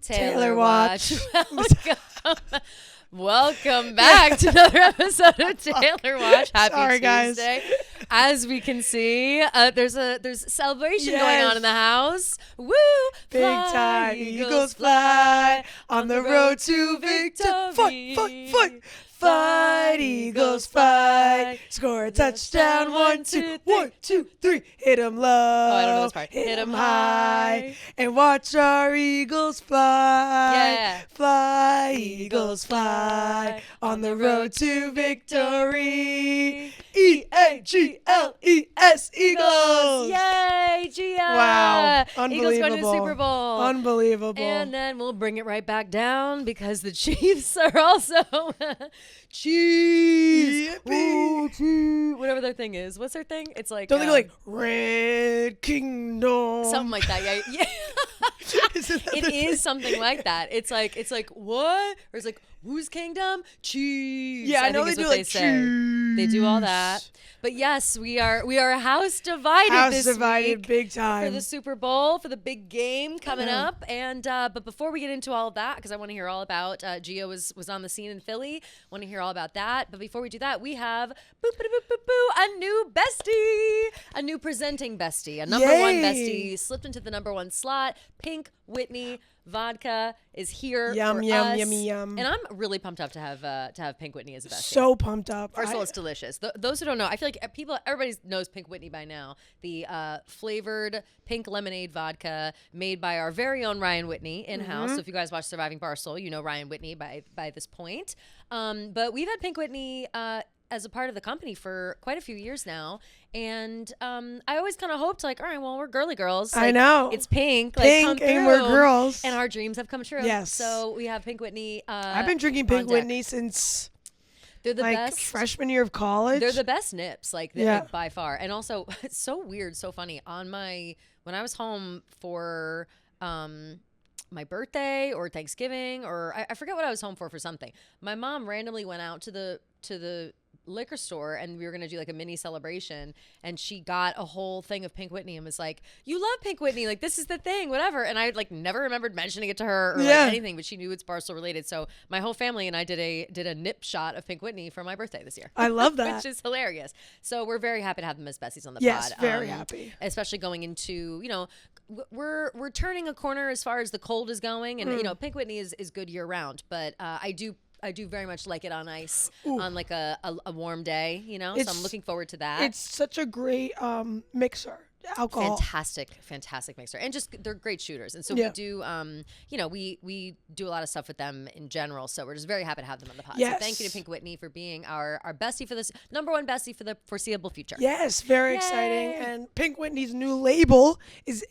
Taylor Watch. Welcome back to another episode of Taylor Watch. Happy Tuesday. Guys. As we can see, there's celebration going on in the house. Woo! Big time. Eagles fly on the road to victory. Fight, Eagles fight. Score a touchdown. 1, 2, 1, 2, 3. Hit 'em low. Oh, I don't know this part. Hit 'em high. And watch our Eagles fly. Yeah. Fly, Eagles fly on the road to victory. E-A-G-L-E-S, Eagles. Yay, Gia. Wow. Eagles going to the Super Bowl. Unbelievable. And then we'll bring it right back down because the Chiefs are also Chiefs. Ooh, Chiefs. Whatever their thing is. What's their thing? It's like Don't they go like Red Kingdom? something like that. Yeah. It is something like that. It's like what? Or it's like whose kingdom? Chiefs. Yeah, I know think they is do what like say. They do all that. But yes, we are house divided this week big time for the Super Bowl, for the big game coming up. And but before we get into all of that, because I want to hear all about Gio was on the scene in Philly. Want to hear all about that. But before we do that, we have a new bestie, a new presenting bestie, a number one bestie slipped into the number one slot. Pink Whitney vodka is here for us. Yum. And I'm really pumped up to have Pink Whitney as a bestie. So pumped up. First of all, it's delicious. Those who don't know, I feel like everybody knows Pink Whitney by now. The flavored pink lemonade vodka made by our very own Ryan Whitney in-house. So if you guys watch Surviving Barstool, you know Ryan Whitney by this point. But we've had Pink Whitney as a part of the company for quite a few years now. And I always kind of hoped, like, all right, well, we're girly girls. Like, I know. It's Pink. Pink, come and we're through. girls. And our dreams have come true. Yes. So we have Pink Whitney. I've been drinking Pink Whitney since they're the best. Freshman year of college. They're the best nips, like by far. And also, it's so weird, so funny. When I was home for my birthday or Thanksgiving, or I forget what I was home for something. My mom randomly went out to the liquor store and we were gonna do like a mini celebration, and she got a whole thing of Pink Whitney and was like, "You love Pink Whitney, like this is the thing, whatever." And I like never remembered mentioning it to her or like anything, but she knew it's Barstool related. So my whole family and I did a nip shot of Pink Whitney for my birthday this year. I love that. Which is hilarious. So we're very happy to have them as besties on the pod. Yes, very happy. Especially going into, we're turning a corner as far as the cold is going, and Pink Whitney is good year round, but I do very much like it on ice on like a warm day, so I'm looking forward to that. It's such a great mixer. Alcohol. Fantastic mixer. And just they're great shooters. And so we do we do a lot of stuff with them in general. So we're just very happy to have them on the pod. Yes. So thank you to Pink Whitney for being our bestie for this number one bestie for the foreseeable future. Yes, very exciting. And Pink Whitney's new label is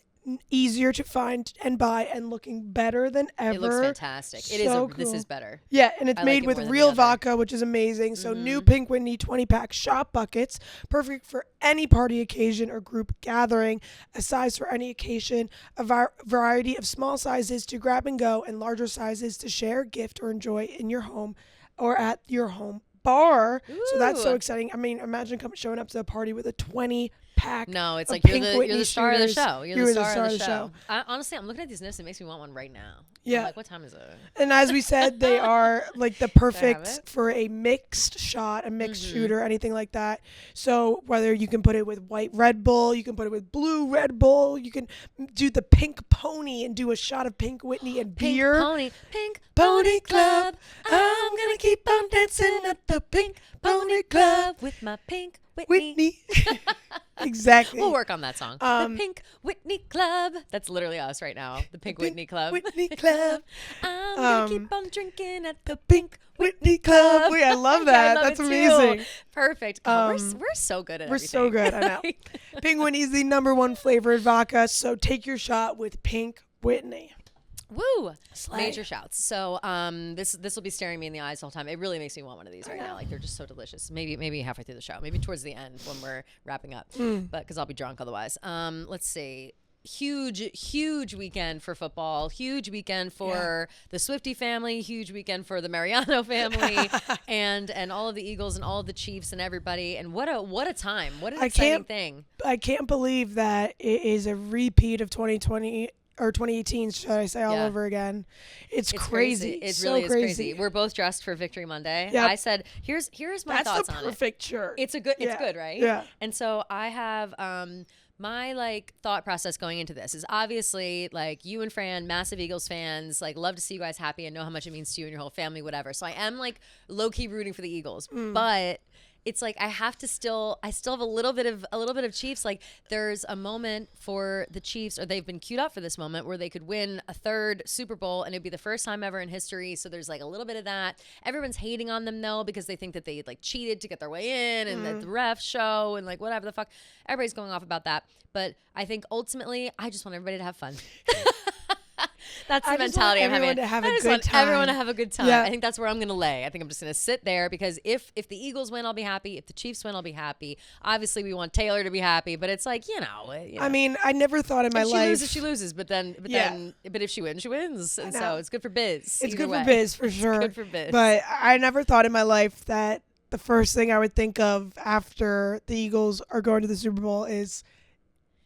easier to find and buy and looking better than ever. It looks fantastic. So This is better. Yeah, and it's made like with real vodka, which is amazing. So new Pink Whitney 20-pack shot buckets, perfect for any party occasion or group gathering, a size for any occasion, a variety of small sizes to grab and go, and larger sizes to share, gift, or enjoy in your home or at your home bar. Ooh. So that's so exciting. I mean, imagine showing up to a party with a 20-pack. No, it's like you're the star of the show. You're the star of the show. Honestly, I'm looking at these nips. It makes me want one right now. Yeah. I'm like, what time is it? And as we said, they are like the perfect for a mixed shot, a mixed shooter, anything like that. So whether you can put it with white Red Bull, you can put it with blue Red Bull, you can do the pink pony and do a shot of Pink Whitney and beer. Pink Pony Club. I'm gonna keep on dancing at the Pink Pony Club with my Pink Whitney. Exactly. We'll work on that song. The Pink Whitney Club. That's literally us right now. The Pink Whitney Club. Whitney Club. I'm gonna keep on drinking at the Pink Whitney Club. Wait, I love that. Yeah, I love That's it amazing. Too. Perfect. We're so good at everything. We're so good. I know. Pink Whitney is the number one flavored vodka. So take your shot with Pink Whitney. Woo! Slay. Major shouts. So this will be staring me in the eyes the whole time. It really makes me want one of these right now. Like they're just so delicious. Maybe halfway through the show. Maybe towards the end when we're wrapping up. But because I'll be drunk otherwise. Let's see. huge weekend for football, huge weekend for the Swiftie family, huge weekend for the Mariano family, and all of the Eagles and all of the Chiefs and everybody. And what a time! What an exciting thing! I can't believe that it is a repeat of 2020 or 2018, should I say, all over again. It's crazy. It so really is crazy. We're both dressed for Victory Monday. Yep. I said, here's my thoughts on it. That's the perfect shirt. It's good, right? Yeah. And so I have my like thought process going into this is obviously like you and Fran, massive Eagles fans, like love to see you guys happy and know how much it means to you and your whole family, whatever. So I am like low key rooting for the Eagles, but it's like I still have a little bit of Chiefs. Like there's a moment for the Chiefs, or they've been queued up for this moment where they could win a third Super Bowl and it'd be the first time ever in history. So there's like a little bit of that. Everyone's hating on them though because they think that they like cheated to get their way in and that the refs show and like whatever the fuck. Everybody's going off about that. But I think ultimately I just want everybody to have fun. That's the mentality I'm having. I just want everyone to have a good time. Yeah. I think that's where I'm going to lay. I think I'm just going to sit there because if the Eagles win, I'll be happy. If the Chiefs win, I'll be happy. Obviously, we want Taylor to be happy, but it's like, you know. I mean, I never thought in my life. If she loses, but if she wins, she wins. And so it's good for biz. It's good for biz, for sure. It's good for biz. But I never thought in my life that the first thing I would think of after the Eagles are going to the Super Bowl is,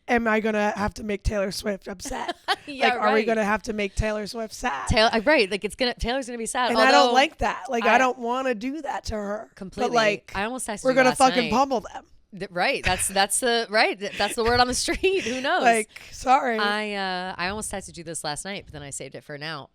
am I going to have to make Taylor Swift upset? Are we going to have to make Taylor Swift sad? Right. Like Taylor's going to be sad. And I don't like that. Like I don't want to do that to her. Completely. But like, I almost texted we're going to fucking night. pummel them. Right. That's the word on the street. Who knows? Like, sorry. I almost texted you this last night, but then I saved it for now.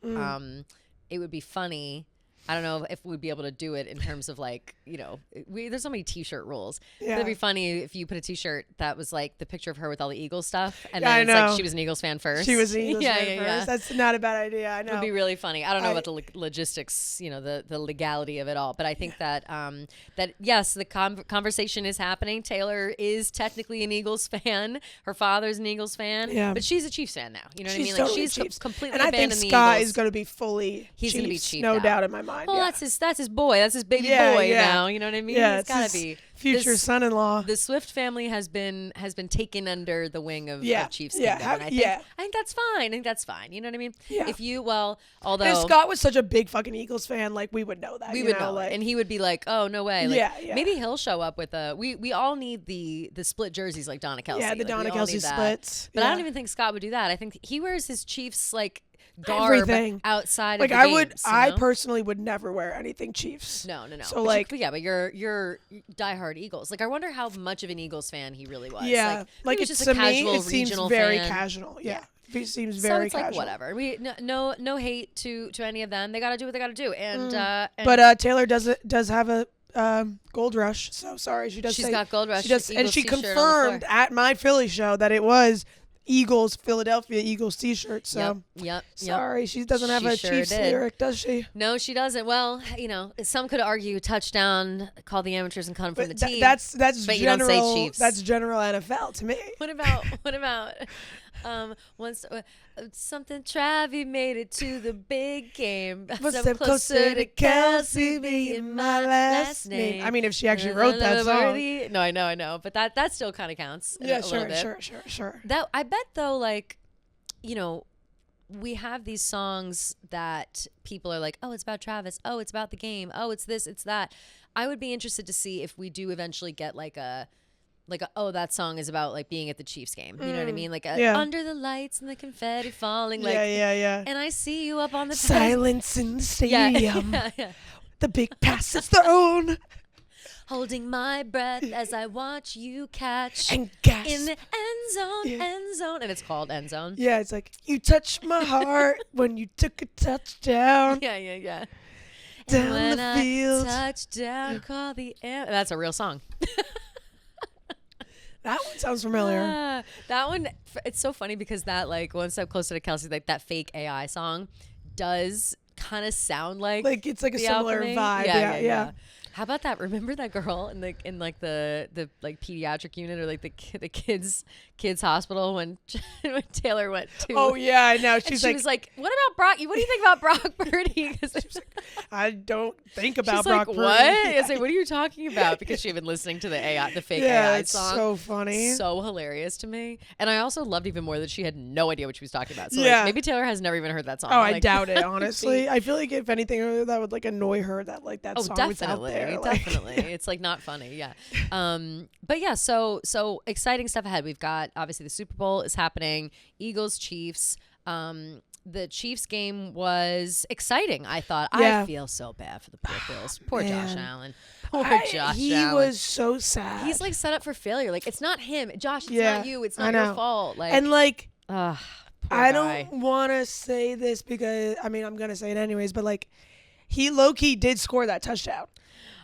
It would be funny. I don't know if we'd be able to do it in terms of like, you know, there's so many T-shirt rules. Yeah. It'd be funny if you put a T-shirt that was like the picture of her with all the Eagles stuff, and then it's like she was an Eagles fan first. She was an Eagles fan first. That's not a bad idea. I know. It would be really funny. I don't know about the logistics, you know, the legality of it all, but I think that yes, the conversation is happening. Taylor is technically an Eagles fan. Her father's an Eagles fan, but she's a Chiefs fan now. You know what I mean? Like she's completely abandoned the Eagles. And I think Scott is going to be fully He's going to be Chiefs, no doubt in my mind. Well, that's his boy. That's his baby boy now. You know what I mean? Yeah, it's gotta be future son-in-law. The Swift family has been taken under the wing of Chiefs Kingdom. I think that's fine. I think that's fine. You know what I mean? Yeah. Although if Scott was such a big fucking Eagles fan, like we would know that. We would know, like, and he would be like, "Oh, no way!" Like, maybe he'll show up with a. We all need the split jerseys like Donna Kelsey. Yeah, the Donna Kelsey splits. But I don't even think Scott would do that. I think he wears his Chiefs like garb outside of the games, I personally would never wear anything Chiefs. No. So but but you're diehard Eagles. Like I wonder how much of an Eagles fan he really was. Yeah, like it's just a casual it seems regional very fan. Casual. Yeah. It seems very casual. So casual. it's like whatever. We no hate to any of them. They got to do what they got to do. And but Taylor does have a gold rush. So sorry, she does. She's got gold rush. She does, and she confirmed at my Philly show that it was Philadelphia Eagles t-shirt. So sorry, she doesn't have a Chiefs lyric, does she? No, she doesn't. Well, you know, some could argue touchdown, call the amateurs and come from the team. That's but general. You don't say Chiefs. That's general NFL to me. What about once something Travi made it to the big game. One step closer to Kelsey being my last name. I mean, if she actually wrote that song. No, I know, but that still kind of counts. Yeah, sure. That I bet though, like, you know, we have these songs that people are like, oh, it's about Travis. Oh, it's about the game. Oh, it's this, it's that. I would be interested to see if we do eventually get like a that song is about like being at the Chiefs game. You know what I mean? Like under the lights and the confetti falling. Like, yeah. And I see you up on the silence in the stadium. Yeah. The big pass is thrown. Holding my breath as I watch you catch and gasp in the end zone, and it's called end zone. Yeah, it's like you touched my heart when you took a touchdown. Yeah. Down and the field, touchdown, call the end. That's a real song. That one sounds familiar. That one, it's so funny because that like One Step Closer to Kelsey, like that fake AI song, does kind of sound like it's like a similar Alchemy. vibe. Yeah. How about that? Remember that girl in like the like pediatric unit or like the kids hospital when when Taylor went to? Oh yeah, I know. She was like, "What about Brock? What do you think about Brock Purdy?" I don't think about she's Brock like, Purdy. What? I was like, "What are you talking about?" Because she had been listening to the fake AI it's song. so funny, so hilarious to me. And I also loved even more that she had no idea what she was talking about. So Yeah. like, maybe Taylor has never even heard that song. Oh, Like, I doubt it. Honestly, I feel like if anything, that would like annoy her. That like that song was out there. Definitely. It's like not funny. Yeah. But yeah, so exciting stuff ahead. We've got obviously the Super Bowl is happening. Eagles, Chiefs. The Chiefs game was exciting. I thought. Yeah. I feel so bad for the poor Bills. Poor Man. Josh Allen. Poor Josh Allen. He was so sad. He's like set up for failure. Like it's not him, Josh. It's Yeah, not you. It's I not your know. fault. Like and like poor I guy. don't want to say this because I mean I'm gonna say it anyways, but like he low key did score that touchdown.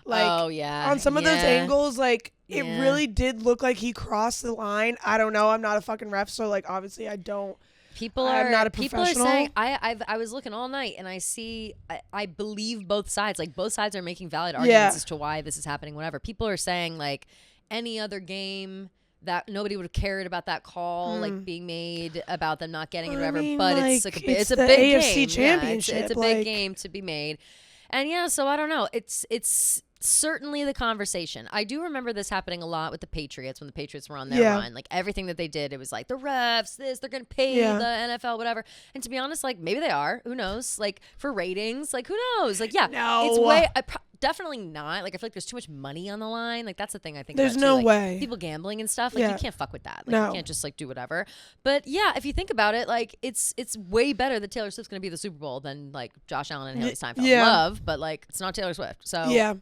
Like oh yeah, on some of those angles, like it Yeah. really did look like he crossed the line. I don't know. I'm not a fucking ref, so like obviously I don't. People I'm are not a people are professional. saying I was looking all night and I believe both sides. Like both sides are making valid arguments as to why this is happening. Whatever. People are saying like any other game that nobody would have cared about that call like being made about them not getting it or whatever. mean, But like, it's like it's a the big AFC game. championship, Yeah, it's a like- big game to be made. And yeah, so I don't know. It's certainly the conversation. I do remember this happening a lot with the Patriots when the Patriots were on their Yeah. run. Like everything that they did, it was like the refs, they're going to pay Yeah. the NFL, whatever. And to be honest, like maybe they are. Who knows? Like for ratings, like who knows? Like yeah, No. it's way. Definitely not. Like I feel like there's too much money on the line. Like that's the thing I think. There's about, no too. Like, way. people gambling and stuff. Like Yeah. you can't fuck with that. Like No. you can't just like do whatever. But yeah, if you think about it, like it's way better that Taylor Swift's going to be the Super Bowl than like Josh Allen and Haley Steinfeld. yeah. Love, but like it's not Taylor Swift. So Yeah.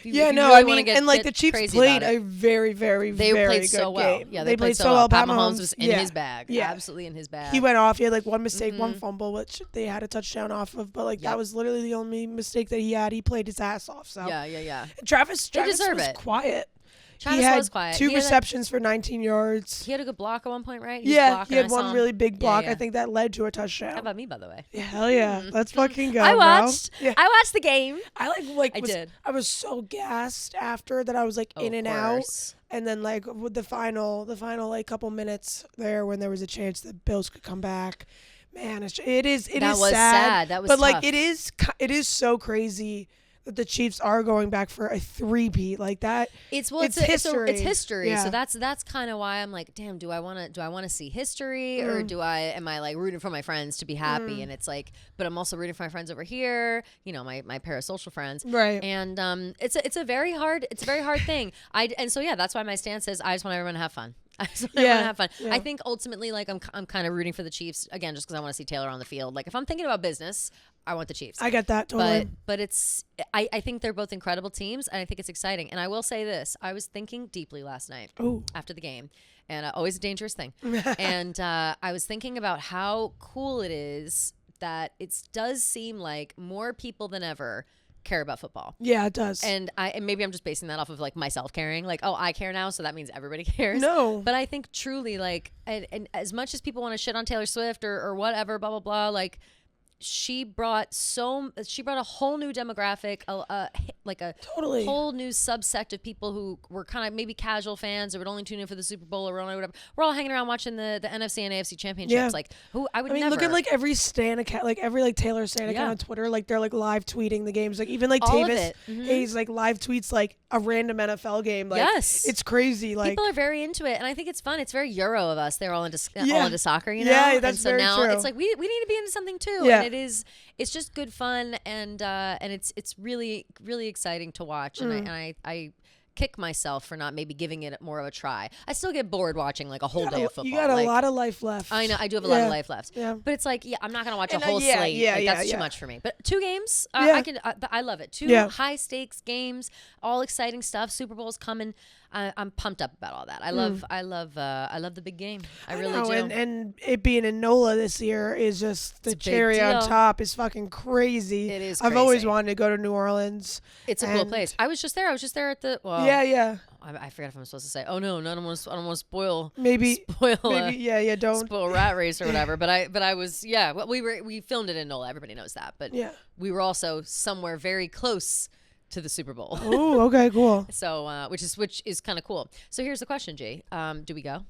if you Yeah, no, really I wanna mean, get- and like get the Chiefs crazy played about it, a very, very, they very played good so well. game. Yeah, they played so well. Pat Mahomes was in his bag. Yeah. Absolutely in his bag. He went off. He had like one mistake, one fumble, which they had a touchdown off of. But like Yep. that was literally the only mistake that he had. He played his ass off. So Yeah. Travis deserve was it. quiet. Travis he had was quiet. 2 He had a- receptions for 19 yards. He had a good block at one point, right? He was Yeah, blocking, he had I saw one him. really big block. Yeah. I think that led to a touchdown. How about me, by the way? Yeah, hell yeah. Let's fucking go, I watched. bro. Yeah. I watched the game. I I did. I was so gassed after that. I was like in Of and out. course. And then like with the final like couple minutes there when there was a chance that Bills could come back, man, it is That was sad. sad. That was but like tough. it is so crazy that the Chiefs are going back for a three-peat like that. It's history. It's history. Yeah. So that's kind of why I'm like, damn, do I want to see history or am I like rooting for my friends to be happy? And it's like, but I'm also rooting for my friends over here, you know, my parasocial friends. Right. And it's a very hard thing. And so yeah, that's why my stance is I just want everyone to have fun. I just want everyone to have fun. Yeah. I think ultimately, like I'm kind of rooting for the Chiefs again, just because I want to see Taylor on the field. Like if I'm thinking about business, I want the Chiefs. I get that totally. But I think they're both incredible teams, and I think it's exciting. And I will say this: I was thinking deeply last night Ooh. after the game, and always a dangerous thing. And I was thinking about how cool it is that it does seem like more people than ever care about football. Yeah, it does. And maybe I'm just basing that off of like myself caring, like, oh, I care now, so that means everybody cares. No. But I think truly, like, and as much as people want to shit on Taylor Swift or whatever, blah blah blah, like, she brought a whole new demographic, like a Totally. whole new subsect of people who were kind of maybe casual fans or would only tune in for the Super Bowl or whatever. We're all hanging around watching the NFC and AFC championships. Yeah. Like, who I would I mean, never look at like every Stan account, like every like Taylor Stan account Yeah. on Twitter, like they're like live tweeting the games. Like even like All of Tavis, it. Mhm. he's like live tweets like a random NFL game. Like, Yes. it's crazy. Like people are very into it, and I think it's fun. It's very Euro of us. They're all into Yeah. soccer, you know. Yeah, and that's so very now true. it's like we need to be into something too. Yeah. And it's just good fun, and it's really really exciting to watch. And I kick myself for not maybe giving it more of a try. I still get bored watching like a whole day of football. You got a like, lot of life left. I know I do have a lot of life left. Yeah. But it's like, yeah, I'm not gonna watch And, a whole yeah, slate. yeah, Like, yeah, that's yeah. too much for me. But 2 games, Yeah. I love it. 2 Yeah. high stakes games, all exciting stuff. Super Bowl's coming. I'm pumped up about all that. I love the big game. I really know, do. and it being in NOLA this year is just the It's a big cherry on deal. top. Is fucking crazy. It is I've always crazy. wanted to go to New Orleans. It's a cool and- place. I was just there. at the. Well, Yeah. I forget if I'm supposed to say. Oh no, I don't want to spoil. Maybe. Spoil. Maybe. Yeah. Don't. Spoil Rat Race or whatever. But I was. Yeah. Well, we filmed it in NOLA. Everybody knows that. But Yeah. we were also somewhere very close to the Super Bowl. Oh, okay, cool. So, which is kind of cool. So here's the question, G. Do we go?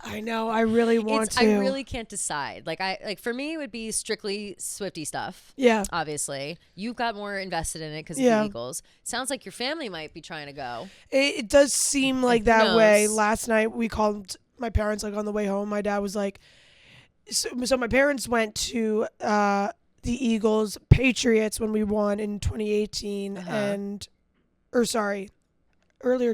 I know. I really want to. I really can't decide. Like for me, it would be strictly Swiftie stuff. Yeah. Obviously, you've got more invested in it because of the Eagles. Sounds like your family might be trying to go. It does seem like that way. Last night we called my parents like on the way home. My dad was like, so my parents went to the Eagles Patriots when we won in 2018 earlier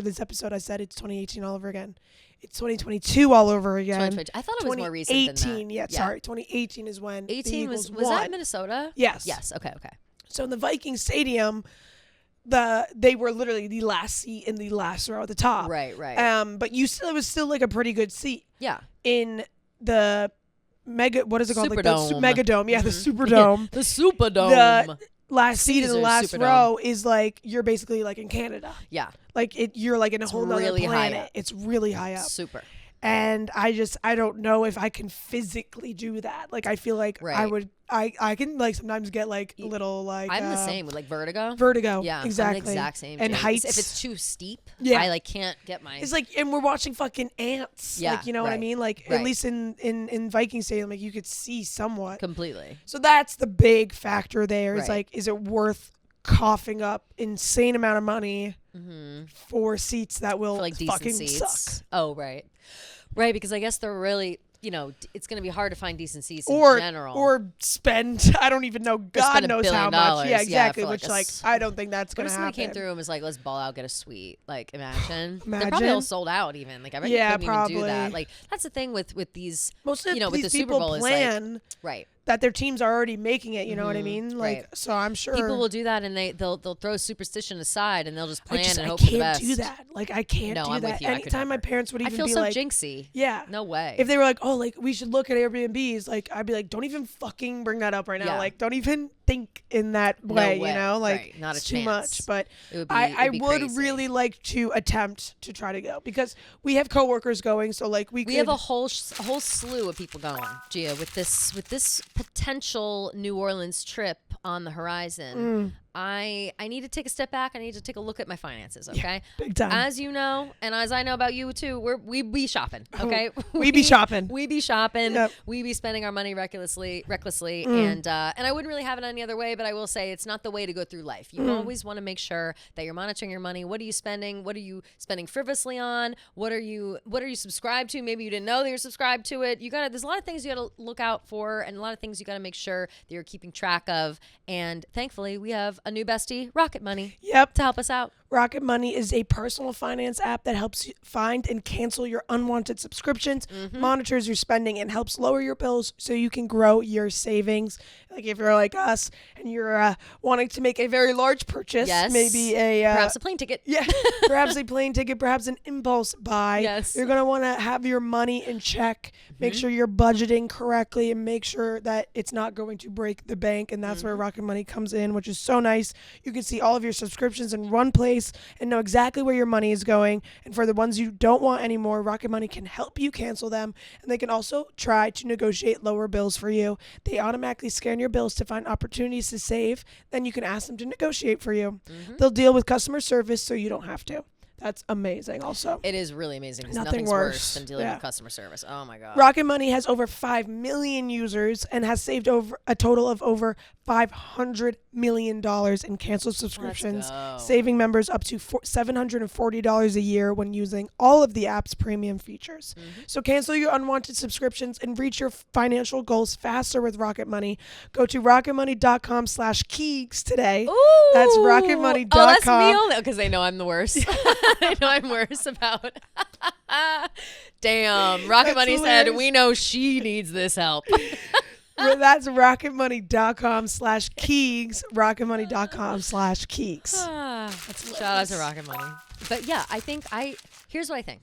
this episode I said it's 2018 all over again. It's 2022 all over again. I thought it was more recent than that. Sorry. 2018 is when 18 the Eagles was won. that Minnesota? Yes. Yes. Okay. So in the Viking Stadium, they were literally the last seat in the last row at the top. Right. But it was still like a pretty good seat. Yeah. In the what is it called? Superdome. Like the Megadome. Yeah, the Superdome. The Superdome. The last seat in the last row is like you're basically like in Canada. Yeah. Like you're like in a whole nother really planet. high up. It's really high up. Super. And I don't know if I can physically do that. Like I feel like I can like sometimes get like a little like I'm the same with like vertigo. Yeah, exactly. I'm the exact same. And heights. If it's too steep, yeah. I like can't get my. It's like, and we're watching fucking ants. Yeah, like, you know what I mean? Like at least in Viking Stadium, like you could see somewhat completely. So that's the big factor there. Is right. like, is it worth coughing up insane amount of money for seats that will for, like, fucking seats. suck? Oh, right. Right, because I guess they're really, it's going to be hard to find decent seats in general. Or spend, I don't even know, God knows how much. Yeah, exactly. Yeah, which, I don't think that's going to happen. Somebody came through and was like, let's ball out, get a suite. Like, imagine. They're probably all sold out even. Like, I bet you couldn't even do that. Like, that's the thing with these, most of with these the Super people Bowl plan is like, right. that their teams are already making it, you know what I mean? Like, so I'm sure people will do that, and they'll throw superstition aside, and they'll just plan and hope for the best. I can't do that. Like, I can't do I'm that. with you. Anytime my parents would even be like, jinxy. Yeah, no way. If they were like, oh, like we should look at Airbnbs, like I'd be like, don't even fucking bring that up right now. Yeah. Like, don't even think in that way, you know? Like, not it's a too much. But I would really like to attempt to try to go because we have coworkers going, so like we have a whole slew of people going, Gia, with this potential New Orleans trip on the horizon. I need to take a step back. I need to take a look at my finances, okay? Yeah, big time. As you know, and as I know about you too, we be shopping, okay? We be shopping. We be shopping. Yep. We be spending our money recklessly, and I wouldn't really have it any other way, but I will say it's not the way to go through life. You always want to make sure that you're monitoring your money. What are you spending? What are you spending frivolously on? What are you subscribed to? Maybe you didn't know that you're subscribed to it. There's a lot of things you got to look out for, and a lot of things you got to make sure that you're keeping track of. And thankfully, we have a new bestie, Rocket Money. Yep. To help us out. Rocket Money is a personal finance app that helps you find and cancel your unwanted subscriptions, monitors your spending, and helps lower your bills so you can grow your savings. Like if you're like us and you're wanting to make a very large purchase, maybe perhaps a plane ticket. Yeah, perhaps a plane ticket, perhaps an impulse buy. Yes. You're going to want to have your money in check, make sure you're budgeting correctly, and make sure that it's not going to break the bank. And that's where Rocket Money comes in, which is so nice. You can see all of your subscriptions in one place and know exactly where your money is going. And for the ones you don't want anymore, Rocket Money can help you cancel them. And they can also try to negotiate lower bills for you. They automatically scan your bills to find opportunities to save. Then you can ask them to negotiate for you. They'll deal with customer service so you don't have to. That's amazing also. It is really amazing. Nothing's worse than dealing with customer service. Oh my God. Rocket Money has over 5 million users and has saved over a total of over $500 million in canceled subscriptions, saving members up to $740 a year when using all of the app's premium features. So cancel your unwanted subscriptions and reach your financial goals faster with Rocket Money. Go to rocketmoney.com/Keegs today. Ooh. That's rocketmoney.com. Oh, that's me only because they know I'm the worst. I know I'm worse about. Damn. Rocket Money said, we know she needs this help. That's rocketmoney.com/Keegs. rocketmoney.com/Keegs. Shout out to Rocket Money. But yeah, here's what I think.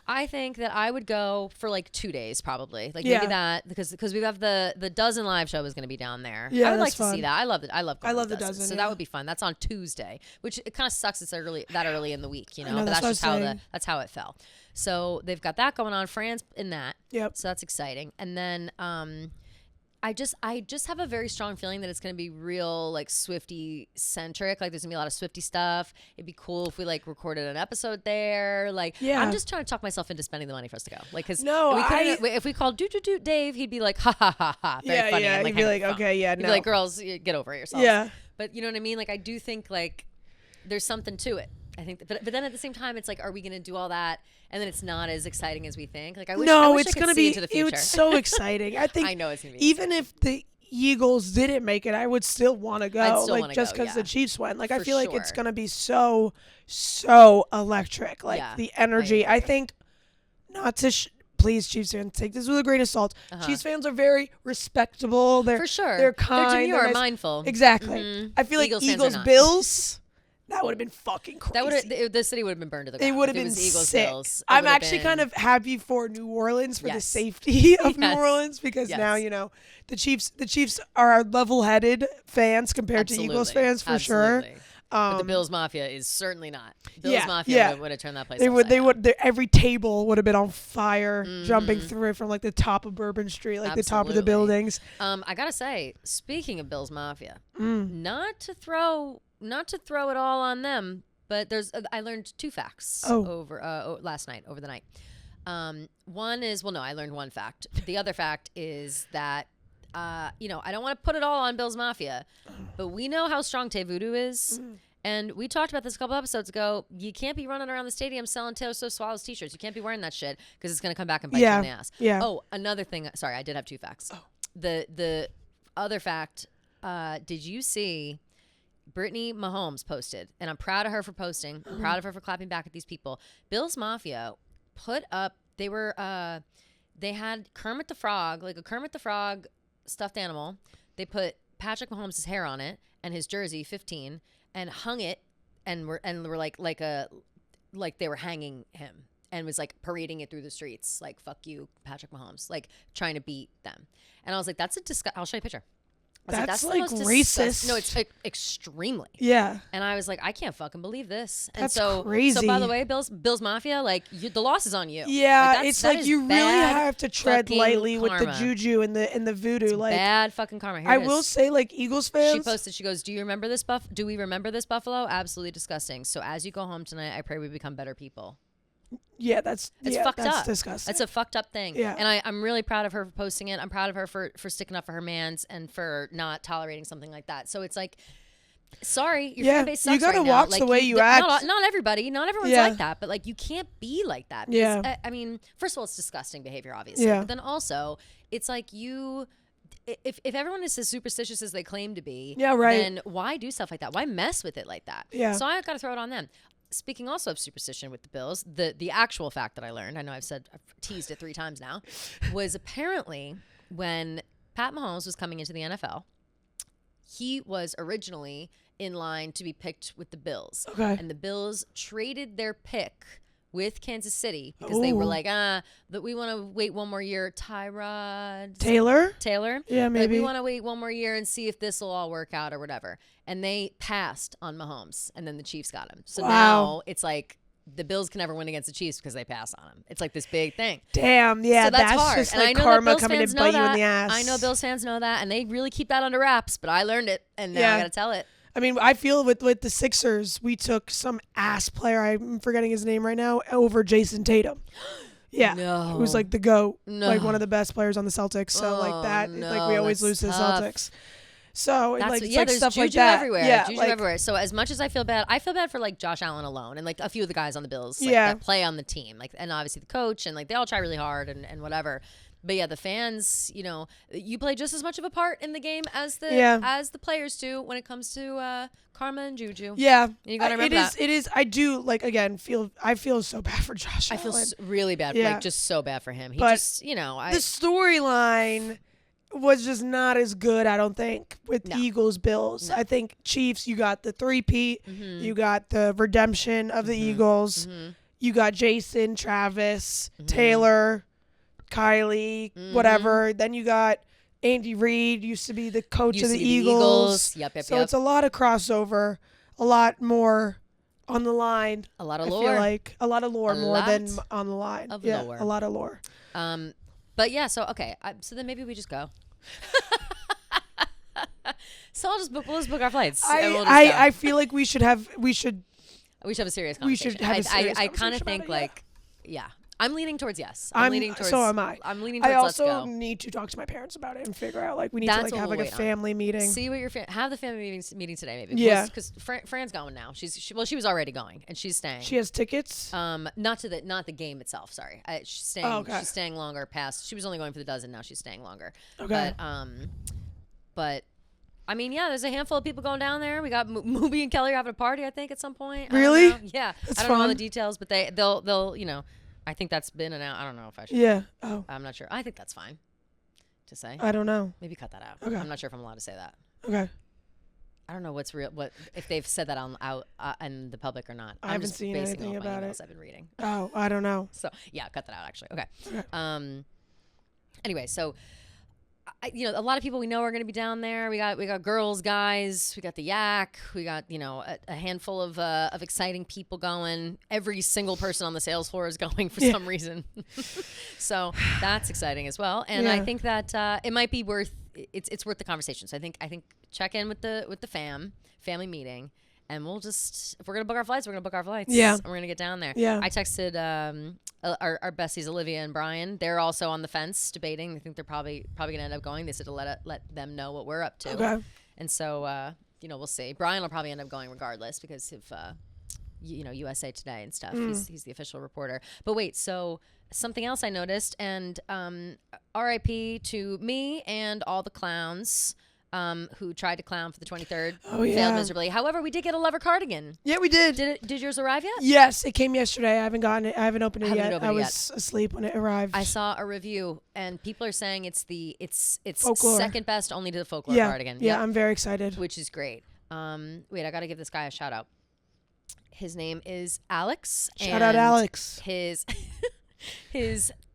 I think that I would go for like 2 days probably. Like maybe that because we have the Dozen live show is going to be down there. Yeah, I would like fun. to see that. I love it. I love the Dozen. So that would be fun. That's on Tuesday, which it kind of sucks it's that early in the week, you know. But that's just that's how it fell. So they've got that going on. Fran's in that. Yep. So that's exciting. And then I just have a very strong feeling that it's going to be real like Swiftie centric. Like there's going to be a lot of Swiftie stuff. It'd be cool if we like recorded an episode there. Like I'm just trying to talk myself into spending the money for us to go. Like cuz if we called Dave, he'd be like ha ha ha ha. Very funny. Yeah, and, like, he'd be like okay, yeah, he'd be like girls, get over it yourselves. Yeah. But you know what I mean? Like I do think like there's something to it. I think, but then at the same time, it's like, are we going to do all that, and then it's not as exciting as we think? Like, I wish it's going to be. Into the future. It's so exciting. I think. I know it's going to be. Even if the Eagles didn't make it, I would still want to go. Like just because the Chiefs went. Like I feel like it's going to be so electric. Like the energy. I think not to. Please, Chiefs fans, take this with a grain of salt. Chiefs fans are very respectable. They're for sure. They're kind. They're mindful. Exactly. Mm-hmm. I feel like Eagles Bills. That would have been fucking crazy. The city would have been burned to the ground. It would have been Eagles sick. Bills. I'm actually kind of happy for New Orleans for the safety of New Orleans because now the Chiefs are level-headed fans compared to Eagles fans for sure. But the Bills Mafia is certainly not. Bills Mafia would have turned that place. They would. Every table would have been on fire, jumping through it from like the top of Bourbon Street, like the top of the buildings. I gotta say, speaking of Bills Mafia, not to throw it all on them, but I learned 2 facts over last night, over the night. One is, I learned one fact. The other fact is that, I don't want to put it all on Bills Mafia, but we know how strong Tay Voodoo is. And we talked about this a couple episodes ago. You can't be running around the stadium selling Taylor Swift Swallows t-shirts. You can't be wearing that shit because it's going to come back and bite you in the ass. Yeah. Oh, another thing. Sorry, I did have 2 facts. The other fact, did you see Brittany Mahomes posted, and I'm proud of her for posting. I'm proud of her for clapping back at these people. Bills Mafia put up, they had Kermit the Frog, like a Kermit the Frog stuffed animal. They put Patrick Mahomes' hair on it and his jersey, 15, and hung it, and were like they were hanging him, and was like parading it through the streets, like fuck you, Patrick Mahomes, like trying to beat them. And I was like, that's I'll show you a picture. That's like racist. No, it's extremely. Yeah. And I was like, I can't fucking believe this. That's and crazy. So by the way, Bills Mafia, like the loss is on you. Yeah, it's like you really have to tread lightly with the juju and the voodoo. It's like bad fucking karma. Here I will say, like Eagles fans. She posted. She goes, "Do you remember this Do we remember this Buffalo? Absolutely disgusting. So as you go home tonight, I pray we become better people." Yeah, it's fucked up. Disgusting. It's a fucked up thing. Yeah. And I'm really proud of her for posting it. I'm proud of her for sticking up for her mans and for not tolerating something like that. So it's like, sorry, your fan base sucks. You gotta right watch now. the way you act. Not everybody. Not everyone's like that. But like, you can't be like that. Because, I mean, first of all, it's disgusting behavior, obviously. Yeah. But then also, it's like if everyone is as superstitious as they claim to be, then why do stuff like that? Why mess with it like that? Yeah. So I got to throw it on them. Speaking also of superstition with the Bills, the actual fact that I learned, I know I've teased it 3 times now, was apparently when Pat Mahomes was coming into the NFL, he was originally in line to be picked with the Bills. Okay. And the Bills traded their pick with Kansas City because they were like, that we want to wait one more year. Tyrod Taylor. Yeah, maybe. Like, we want to wait one more year and see if this will all work out or whatever. And they passed on Mahomes, and then the Chiefs got him. So now it's like the Bills can never win against the Chiefs because they pass on him. It's like this big thing. Damn, yeah, so that's hard. Just and like karma coming to bite you in the ass. I know Bills fans know that, and they really keep that under wraps. But I learned it, and now I got to tell it. I mean, I feel with the Sixers, we took some ass player, I'm forgetting his name right now, over Jason Tatum. Yeah. No. Who's like the GOAT, No. like one of the best players on the Celtics. So like that, like we always lose to the Celtics. So that's like, it's like there's stuff juju like that. everywhere. Yeah, Juju like, everywhere. So as much as I feel bad for like Josh Allen alone and like a few of the guys on the Bills that play on the team, like, and obviously the coach, and like they all try really hard and whatever. But yeah, the fans, you play just as much of a part in the game as the players do when it comes to karma and juju. Yeah, you gotta remember that. It is. I do I feel so bad for Josh Allen. I feel really bad, like just so bad for him. He but just, the storyline was just not as good, I don't think, with Eagles Bills. I think Chiefs, you got the 3-peat, you got the redemption of the Eagles, you got Jason, Travis, Taylor, Kylie, whatever. Then you got Andy Reid, used to be the coach of the Eagles. Yep. So it's a lot of crossover, a lot more on the line. A lot of lore. I feel like a lot of lore more than on the line. Lore. A lot of lore. But yeah, so okay, so then maybe we just go. So we'll just book our flights. I feel like we should have a serious conversation. We should have a serious I kind of think yeah. I'm leaning towards yes. I'm leaning towards. So am I. I'm leaning towards. I also let's go. need to talk to my parents about it and figure out we need to have a family meeting. See what have the family meeting today maybe. Yeah. Because Fran's going now. She was already going and she's staying. She has tickets. Not the game itself. Sorry. She's staying. Oh, okay. She's staying longer. Past. She was only going for the dozen. Now she's staying longer. Okay. But. I mean, yeah, there's a handful of people going down there. We got Mooby and Kelly are having a party, I think, at some point. Really? Yeah. That's I don't know all fun. the details, but they'll I think that's been announced. I don't know if I should. Yeah. Oh. I'm not sure. I think that's fine to say. I don't know. Maybe cut that out. Okay. I'm not sure if I'm allowed to say that. Okay. I don't know what's real. What if they've said that out in the public or not? I haven't seen anything about it. I've been reading. Oh, I don't know. So yeah, cut that out. Actually, okay. Anyway, so. A lot of people we know are going to be down there. We got girls, guys. We got the Yak. We got a handful of exciting people going. Every single person on the sales floor is going for some reason. So that's exciting as well. And I think that it might be worth it's worth the conversation. So I think check in with the family meeting. And we'll just, if we're going to book our flights, we're going to book our flights. Yeah. And we're going to get down there. Yeah. I texted our besties, Olivia and Brian. They're also on the fence debating. They think they're probably going to end up going. They said to let them know what we're up to. Okay. And so, we'll see. Brian will probably end up going regardless because of, USA Today and stuff. He's the official reporter. But wait, so something else I noticed, and RIP to me and all the clowns. Who tried to clown for the 23rd, failed miserably. However, we did get a Lover cardigan. Yeah, we did. Did yours arrive yet? Yes, it came yesterday. I haven't gotten it. I haven't opened it yet. I was asleep when it arrived. I saw a review, and people are saying it's Folklore. Second best only to the Folklore cardigan. Yeah, I'm very excited. Which is great. Wait, I got to give this guy a shout out. His name is Alex. Shout out Alex. His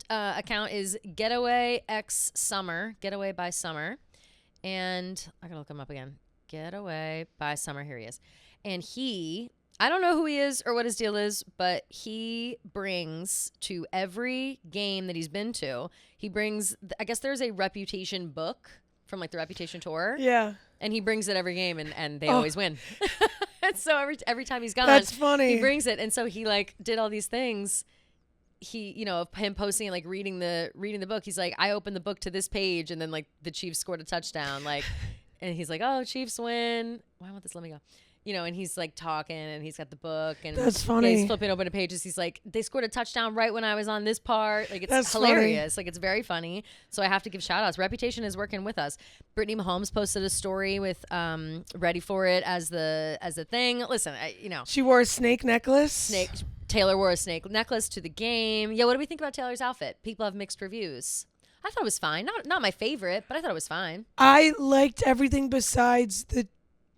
account is Getaway X Summer, Getaway by Summer. And I gotta look him up again. Getaway by Summer. Here he is. And I don't know who he is or what his deal is, but he brings to every game that he's been to, I guess there's a Reputation book from the Reputation tour. Yeah. And he brings it every game and they always win. And so every time he's gone, that's funny. He brings it. And so he did all these things. He, of him posting and reading the book, he's like, I opened the book to this page and then the Chiefs scored a touchdown. And he's like, oh, Chiefs win. Why won't this let me go? And he's talking and he's got the book and that's funny. He's flipping open the pages. He's like, they scored a touchdown right when I was on this part. It's that's hilarious. Funny. It's very funny. So I have to give shout outs. Reputation is working with us. Brittany Mahomes posted a story with ready for it as the thing. Listen, she wore a snake necklace. Taylor wore a snake necklace to the game. Yeah, what do we think about Taylor's outfit? People have mixed reviews. I thought it was fine. Not my favorite, but I thought it was fine. I liked everything besides the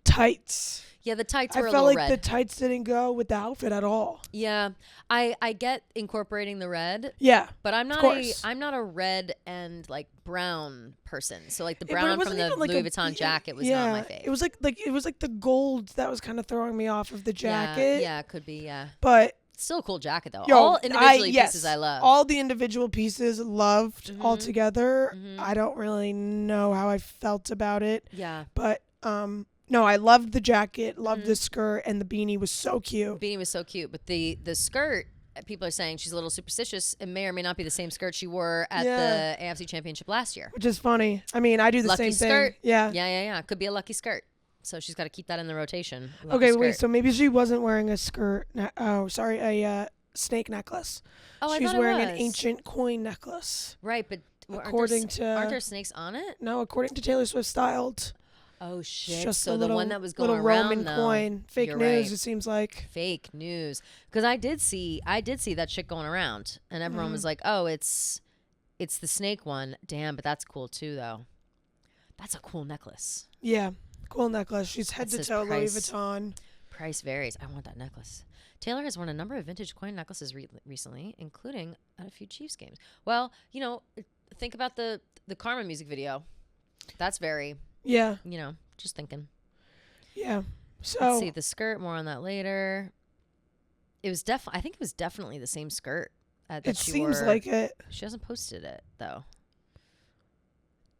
tights. Yeah, the tights were a little red. I felt like the tights didn't go with the outfit at all. Yeah, I get incorporating the red. Yeah, but I'm not a red and brown person. So the brown from the Louis Vuitton jacket was not my favorite. It was like the gold that was kind of throwing me off of the jacket. Yeah, it could be. Yeah, but. Still a cool jacket though. All individually pieces I love. All the individual pieces loved all together. I don't really know how I felt about it. Yeah. But no, I loved the jacket, loved the skirt, and the beanie was so cute. The beanie was so cute, but the skirt, people are saying she's a little superstitious. It may or may not be the same skirt she wore at the AFC Championship last year. Which is funny. I mean, I do the lucky same skirt. thing. Yeah. Yeah. Could be a lucky skirt. So she's got to keep that in the rotation. Okay, wait. So maybe she wasn't wearing a skirt. A snake necklace. Oh, she's wearing an ancient coin necklace. Right, but aren't there snakes on it? No, according to Taylor Swift Styled. Oh shit! Just so the one that was going little around, Roman coin. Fake news. Right. It seems like fake news. Because I did see that shit going around, and everyone was like, "Oh, it's the snake one." Damn, but that's cool too, though. That's a cool necklace. Yeah, cool necklace. She's head to toe Louis Vuitton. Price varies. I want that necklace. Taylor has worn a number of vintage coin necklaces recently, including at a few Chiefs games. Well, think about the Karma music video. That's very. Yeah. Just thinking. Yeah. So let's see the skirt. More on that later. It was I think it was definitely the same skirt. That it she seems wore. like it. She hasn't posted it though.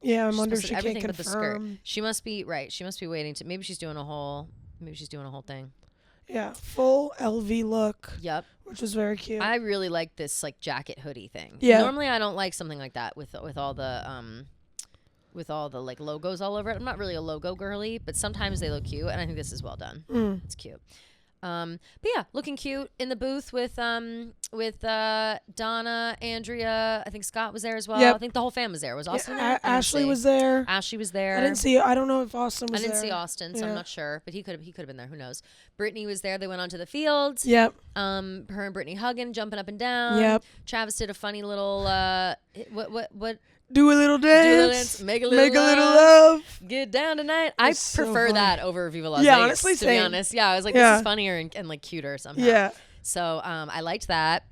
Yeah, I'm She's wondering posted she can't everything but the skirt. confirm. She must be right. She must be waiting to. Maybe she's doing a whole thing. Yeah, full LV look. Yep. Which was very cute. I really like this like jacket hoodie thing. Yeah. Normally I don't like something like that with all the like logos all over it. I'm not really a logo girly, but sometimes they look cute, and I think this is well done. It's cute. But yeah, looking cute in the booth with Donna, Andrea. I think Scott was there as well. Yep. I think the whole fam was there. Was Austin there? Ashley was there. Ashley was there. I didn't see. I don't know if Austin was there. I didn't see Austin, so I'm not sure. But he could have been there. Who knows? Brittany was there. They went onto the field. Yep. Her and Brittany hugging, jumping up and down. Yep. Travis did a funny little what? Do a little dance. Make a little love. Get down tonight. I prefer that over Viva Las Yeah, Vegas. honestly, to be honest. Yeah, I was like, this is funnier and like cuter somehow. Yeah. So I liked that.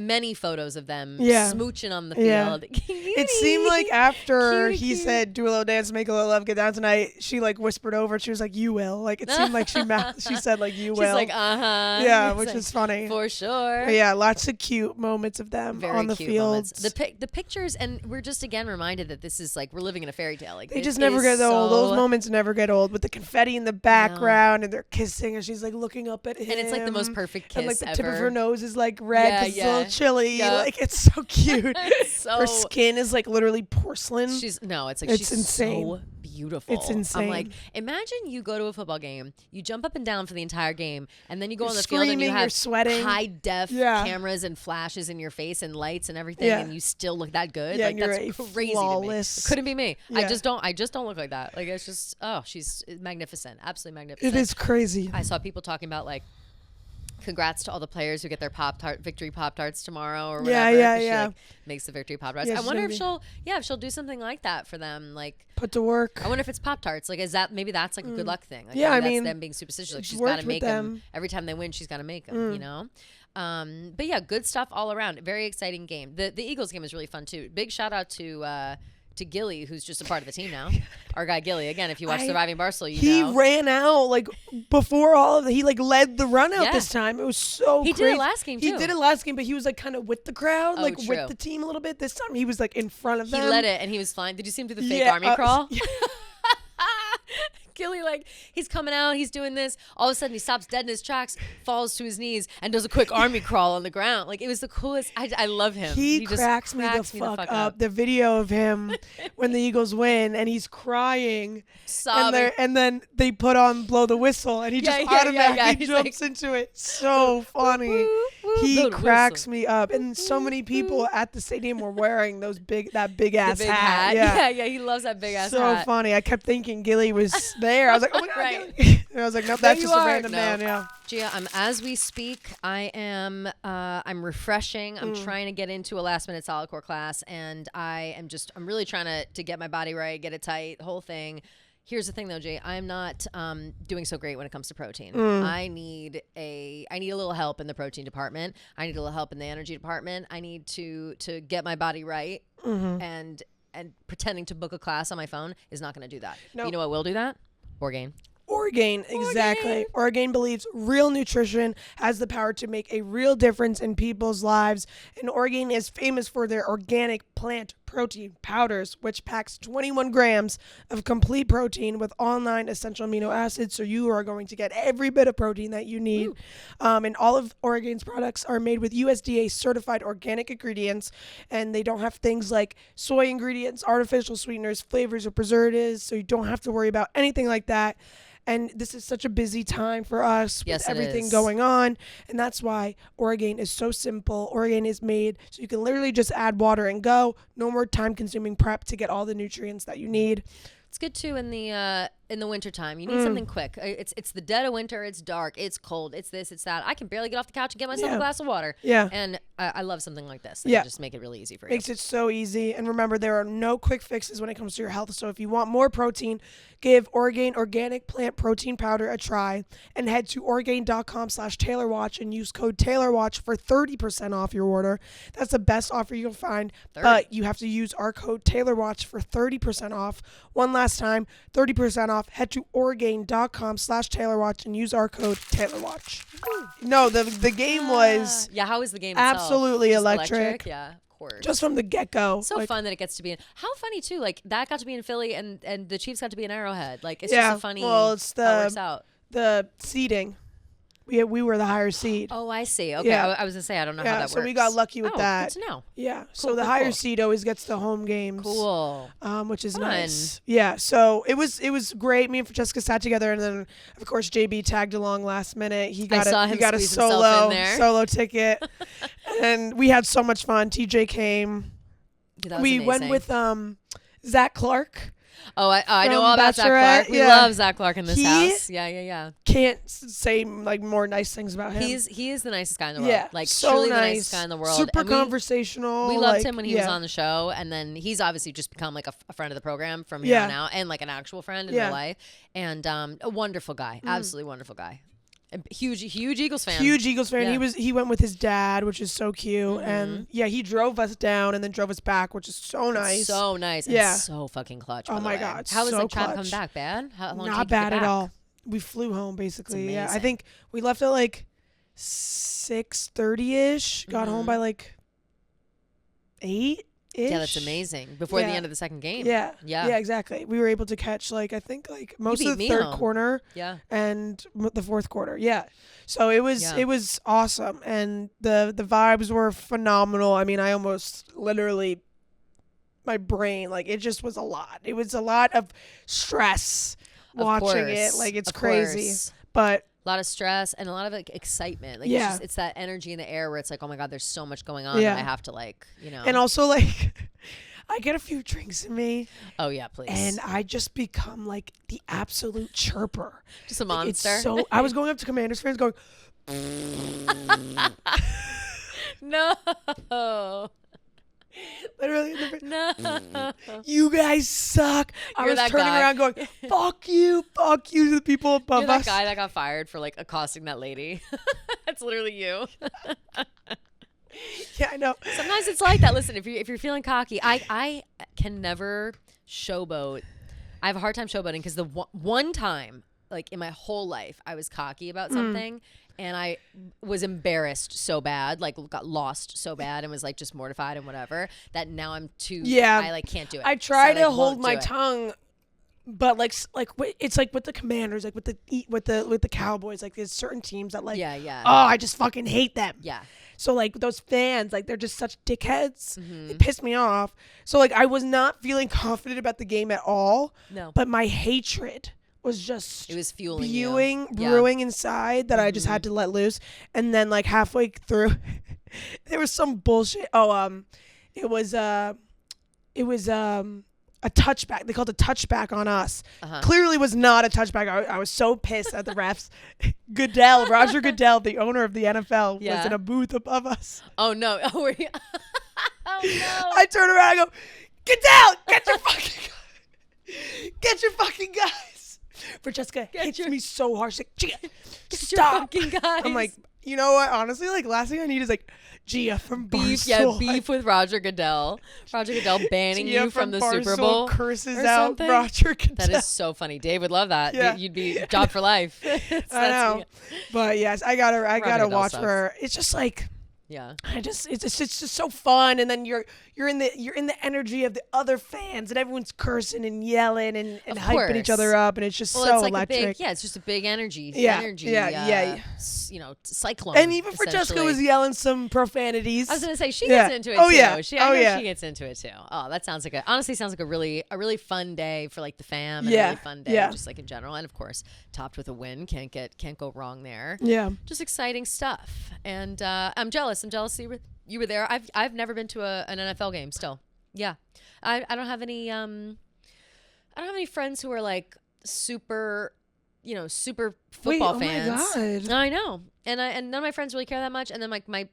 Many photos of them smooching on the Yeah. field. It seemed like after Cutie, he cute. said, do a little dance, make a little love, get down tonight, she like whispered over. She was like, you will. Like it seemed like she said like, you will. She's like, uh-huh. Yeah, It's which like, was funny. For sure. But yeah, lots of cute moments of them Very on the cute fields. moments. The pictures, and we're just again reminded that this is like we're living in a fairy tale. Like They this just never is get old. Those so- moments never get old with the confetti in the background and they're kissing and she's like looking up at him. And it's like the most perfect kiss and like the ever. tip of her nose is like red Yeah, because it's a little chilly. Yep. Like it's so cute. So her skin is like literally porcelain. It's like It's she's insane. so beautiful. It's insane. I'm like, imagine you go to a football game, you jump up and down for the entire game, and then you go You're on the field and you screaming, you're have sweating. high def Yeah. cameras and flashes in your face and lights and everything, Yeah. and you still look that good. Yeah, like and you're that's a crazy flawless- to me. It couldn't be me. Yeah. I just don't look like that. Like it's just she's magnificent, absolutely magnificent. It is crazy. I saw people talking about like, congrats to all the players who get their victory Pop-Tarts tomorrow or whatever. Yeah, 'cause she, yeah. like, makes the victory Pop-Tarts. Yeah, I she's wonder gonna if she'll do something like that for them. Like, Put to work. I wonder if it's Pop-Tarts. Like, is that maybe that's like a good luck thing? Like, Yeah, maybe I that's mean, them being superstitious. Like, she's she's got worked to with make them them. every time they win. She's got to make them. You know. But yeah, good stuff all around. Very exciting game. The Eagles game was really fun too. Big shout out to Gilly, who's just a part of the team now. Our guy Gilly. Again, if you watch Surviving Barstool, he know. ran out like before all of it. He like led the run out Yeah. this time. It was so He crazy. did it last game, He too. did it last game, but he was like kind of with the crowd, Oh, like true. with the team a little bit. This time he was like in front of He them. led it and he was flying. Did you see him do the fake Yeah, army crawl? yeah. Gilly, like, he's coming out, he's doing this. All of a sudden, he stops dead in his tracks, falls to his knees, and does a quick army crawl on the ground. Like, it was the coolest. I love him. He just cracks me the fuck up. The video of him when the Eagles win and he's crying. Sobbing. And then they put on Blow the Whistle and he just automatically He's jumps into it. So funny. woo, blow He the cracks whistle. me up. And so many people at the stadium were wearing that big ass big hat. Yeah, he loves that big ass So hat. funny. I kept thinking Gilly was there. I was like, oh my God. Right. Gilly. And I was like, nope, that's you just a are. random No. man. Yeah. Gia, as we speak, I'm refreshing. I'm trying to get into a last minute solid core class, and I'm really trying to get my body right, get it tight, the whole thing. Here's the thing though, Jay, I'm not doing so great when it comes to protein. I need a little help in the protein department. I need a little help in the energy department. I need to get my body right, and pretending to book a class on my phone is not going to do that. Nope. You know what will do that? Orgain. Orgain, exactly. Orgain believes real nutrition has the power to make a real difference in people's lives. And Orgain is famous for their organic plant protein powders, which packs 21 grams of complete protein with all 9 essential amino acids. So you are going to get every bit of protein that you need. And all of Orgain's products are made with USDA certified organic ingredients. And they don't have things like soy ingredients, artificial sweeteners, flavors, or preservatives. So you don't have to worry about anything like that. And this is such a busy time for us with everything going on. And that's why Orgain is so simple. Orgain is made so you can literally just add water and go. No more time-consuming prep to get all the nutrients that you need. It's good too in the wintertime. You need something quick. It's the dead of winter. It's dark. It's cold. It's this. It's that. I can barely get off the couch and get myself a glass of water. Yeah. And I love something like this. Yeah. Just make it really easy for you. Makes it so easy. And remember, there are no quick fixes when it comes to your health. So if you want more protein, give Orgain Organic Plant Protein Powder a try and head to Orgain.com/TaylorWatch and use code TaylorWatch for 30% off your order. That's the best offer you'll find. 30. But you have to use our code TaylorWatch for 30% off. One last time, 30% off. Head to Orgain.com/TaylorWatch and use our code TaylorWatch. No, the game was how was the game itself? absolutely Just electric. Yeah, of course. Just from the get-go. So fun that it gets to be in. How funny too, like that got to be in Philly and the Chiefs got to be in Arrowhead. Like it's just so funny. Well, it's how it works out. the seeding. We were the higher seed. Oh, I see. Okay, Yeah. I was gonna say I don't know how that works. So we got lucky with that. Good to know. Yeah. So the higher seed always gets the home games. Cool. Which is Fun. nice. Yeah. So it was great. Me and Francesca sat together, and then of course JB tagged along last minute. He got a solo ticket, and we had so much fun. TJ came. Yeah, we amazing. went with Zach Clark. Oh, I know all about Zach Clark. We love Zach Clark in this house. Yeah. Can't say like more nice things about him. He is the nicest guy in the world. Yeah, like so truly nice. the nicest guy in the world. Super and conversational. We loved him when he was on the show, and then he's obviously just become like a friend of the program from here on out, and like an actual friend in real life. And a wonderful guy, absolutely wonderful guy. A huge Eagles fan. Huge Eagles fan. Yeah. He went with his dad, which is so cute. And he drove us down and then drove us back, which is so nice. So nice. Yeah. And so fucking clutch. Oh my God. How was so like travel clutch. coming back? Bad? How long Not did you bad get at back? all. We flew home basically. Yeah. I amazing. think we left at like 6:30ish. Got home by like 8. Yeah, that's amazing. Before the end of the second game. Yeah, Yeah. exactly. We were able to catch I think most beat of the me third home. quarter. Yeah. And the fourth quarter. Yeah. So it was awesome, and the vibes were phenomenal. I mean, I almost literally, my brain, like it just was a lot. It was a lot of stress watching it. Like it's crazy, but a lot of stress and a lot of like excitement. Like it's that energy in the air where it's like, oh my God, there's so much going on. Yeah. And I have to like, And also like, I get a few drinks in me. Oh yeah, please. And I just become like the absolute chirper. Just a monster. It's so. I was going up to Commanders fans going. No. Literally. No. You guys suck. I was turning around going, fuck you to the people above You're that us. guy that got fired for like accosting that lady. That's literally you. Yeah, I know. Sometimes it's like that. Listen, if you're feeling cocky, I can never showboat. I have a hard time showboating because the one time, like in my whole life, I was cocky about something. And I was embarrassed so bad, like got lost so bad and was like just mortified and whatever, that now I'm too, I like can't do it. I try to hold my tongue, but like it's like with the Commanders, like with the Cowboys, like there's certain teams that like, oh, I just fucking hate them. Yeah. So like those fans, like they're just such dickheads. They piss me off. So like I was not feeling confident about the game at all. No. But my hatred was just it was fueling brewing inside that I just had to let loose. And then like halfway through there was some bullshit. It was a touchback. They called a touchback on us. Clearly was not a touchback. I was so pissed at the refs. Roger Goodell, the owner of the NFL, was in a booth above us. Oh no. Oh, were you? Oh no. I turn around and go, Goodell, get your fucking guys. Francesca hits me so hard. She's like, Gia, stop. Your fucking guys. I'm like, you know what? Honestly, like last thing I need is like Gia from Barstool. Beef with Roger Goodell. Roger Goodell banning Gia you from the Barstool Super Bowl. Curses or out something. Roger Goodell. That is so funny. Dave would love that. Yeah. You'd be job for life. I know. But yes, I gotta watch sucks. her. It's just like, yeah. it's just so fun, and then you're in the energy of the other fans, and everyone's cursing and yelling and hyping each other up, and it's just so it's like electric. it's just a big energy. Yeah. Cyclone. And even Francesca was yelling some profanities. I was gonna say she gets into it too. She gets into it too. Oh, that sounds like honestly sounds like a really fun day for like the fam. And a really fun day just like in general, and of course topped with a win. Can't go wrong there. Yeah. Just exciting stuff, and I'm jealous. I'm jealous you were there. I've never been to an NFL game still. Yeah. I don't have any friends who are like super football fans. Oh my God. I know. And none of my friends really care that much. And then like my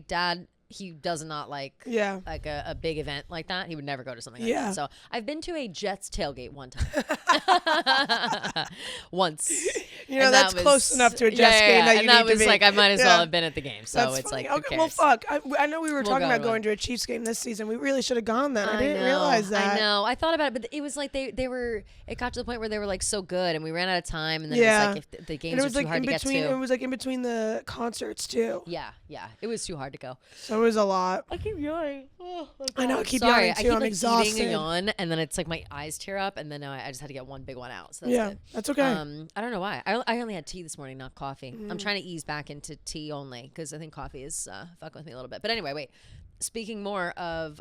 dad, he does not like a big event like that. He would never go to something like that. So I've been to a Jets tailgate one time. Once. That's close enough to a Jets game that you need to be. And that was like, I might as well have been at the game. So that's it's funny. like, okay, well, fuck. I know we were talking about going to a Chiefs game this season. We really should have gone then. I didn't realize that. I know. I thought about it, but it was like it got to the point where they were like so good and we ran out of time. And then it was like, if the games were too hard to get to. It was like in between the concerts too. Yeah. It was too hard to go. So was a lot. I keep yawning. I know. I keep Sorry, yawning too. I'm exhausted. Eating a yawn, and then it's like my eyes tear up, and then now I just had to get one big one out. So that's good. That's okay. I don't know why. I only had tea this morning, not coffee. I'm trying to ease back into tea only because I think coffee is fucking with me a little bit. But anyway, wait. Speaking more of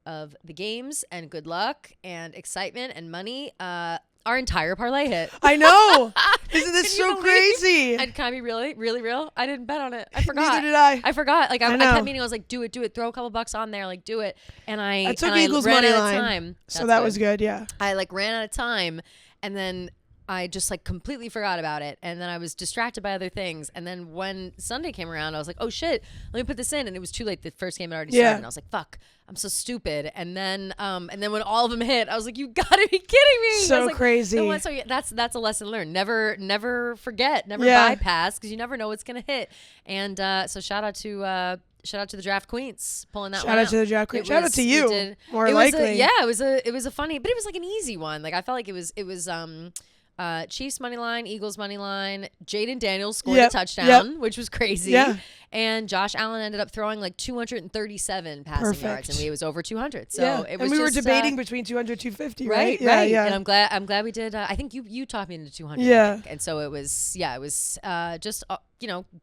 the games and good luck and excitement and money, our entire parlay hit. I know. Isn't this so crazy? And can I be really real? I didn't bet on it. I forgot. Neither did I. I forgot. Like I kept meaning, I was like, do it. Throw a couple bucks on there. Like, do it. And I took Eagles ran money out line. of time. So that was good. Yeah. I like ran out of time, and then I just like completely forgot about it. And then I was distracted by other things. And then when Sunday came around, I was like, oh shit, let me put this in. And it was too late. The first game had already started. And I was like, fuck, I'm so stupid. And then when all of them hit, I was like, you gotta be kidding me. So like, crazy. No, so that's a lesson learned. Never forget, never bypass, because you never know what's gonna hit. And so shout out to the draft queens pulling that one out. Shout out to the draft queens. Shout out to you. More likely. It was a funny, but it was like an easy one. Like I felt like it was Chiefs money line, Eagles money line. Jaden Daniels scored a touchdown, which was crazy. Yeah. And Josh Allen ended up throwing like 237 passing yards, and it was over 200. So it was. And we were debating between 200 250, right? Right. And I'm glad we did. I think you talked me into 200. Yeah. And so it was just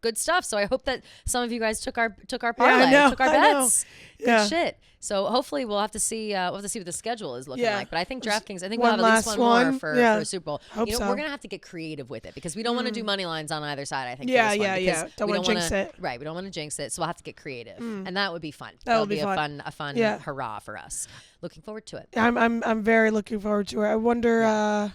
good stuff. So I hope that some of you guys took our parlay, took our bets. Good shit. So hopefully we'll have to see what the schedule is looking like. But I think DraftKings, I think we'll have at least one more for a Super Bowl. Hope so. We're gonna have to get creative with it because we don't want to do money lines on either side. I think. Don't want to jinx it. Right. We don't want to jinx it. So we'll have to get creative, and that would be fun. That would be a fun hurrah for us. Looking forward to it. I'm very looking forward to it. I wonder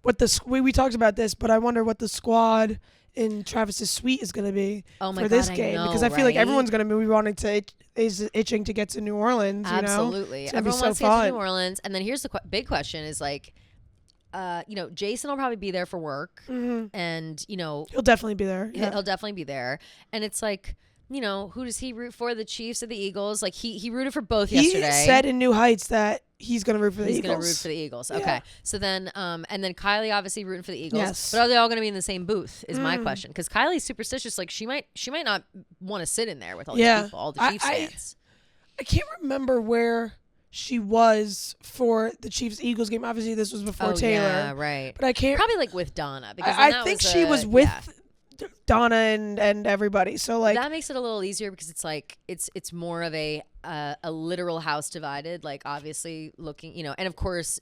what we talked about this, but I wonder what the squad in Travis's suite is going to be for this game, because I feel like everyone's going to be wanting to is itching to get to New Orleans. Absolutely, everyone wants to get to New Orleans, and then here's the big question: is like, Jason will probably be there for work, and he'll definitely be there. Yeah. He'll definitely be there, and it's like, who does he root for? The Chiefs or the Eagles? Like he rooted for both yesterday. He said in New Heights that he's going to root for the Eagles. He's going to root for the Eagles. Okay. Yeah. So then, and then Kylie obviously rooting for the Eagles. Yes. But are they all going to be in the same booth is my question. Because Kylie's superstitious. Like she might not want to sit in there with all these people, all the Chiefs fans. I can't remember where she was for the Chiefs-Eagles game. Obviously, this was before Taylor. Yeah, right. But I can't. Probably like with Donna. Because I think she was with Donna and everybody. So like that makes it a little easier because it's like it's more of a literal house divided. Like obviously looking, and of course,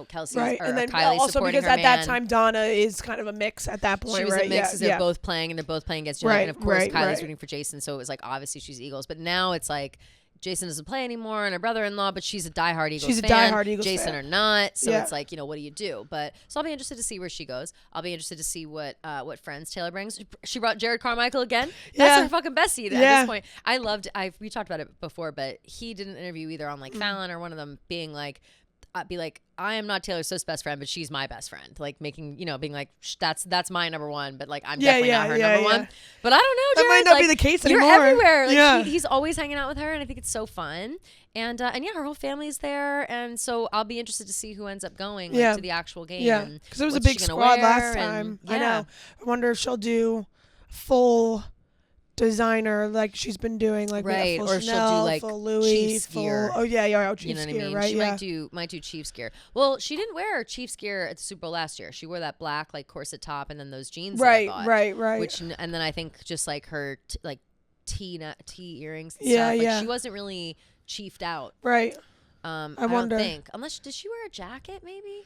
Kelsey's right. And then Kylie's also because at that time Donna is kind of a mix at that point. She was right? a mix because they're both playing and they're both playing against each other. And of course Kylie's rooting for Jason, so it was like obviously she's Eagles. But now it's like Jason doesn't play anymore, and her brother-in-law, but she's a diehard Eagles fan. She's a diehard Eagles fan. Jason or not, so it's like, what do you do? But so I'll be interested to see where she goes. I'll be interested to see what friends Taylor brings. She brought Jared Carmichael again. That's her fucking bestie at this point. We talked about it before, but he did an interview either on like Fallon or one of them being like, I am not Taylor Swift's best friend, but she's my best friend. Like making, being like, that's my number one, but like I'm definitely not her number one. But I don't know, Jared. That might not be the case anymore. You're everywhere. Like he's always hanging out with her, and I think it's so fun. And her whole family's there, and so I'll be interested to see who ends up going to the actual game. Yeah, because it was a big squad last time. I know. I wonder if she'll do full designer like she's been doing, like right, full or Chanel, she'll do like full Louis, Chiefs gear. Chiefs gear, what I mean? Right? She might do Chiefs gear. Well, she didn't wear Chiefs gear at the Super Bowl last year. She wore that black like corset top and then those jeans. Right. Which and then I think just like her T earrings. And stuff. Like, she wasn't really chiefed out. Right. I wonder. Don't think unless did she wear a jacket maybe.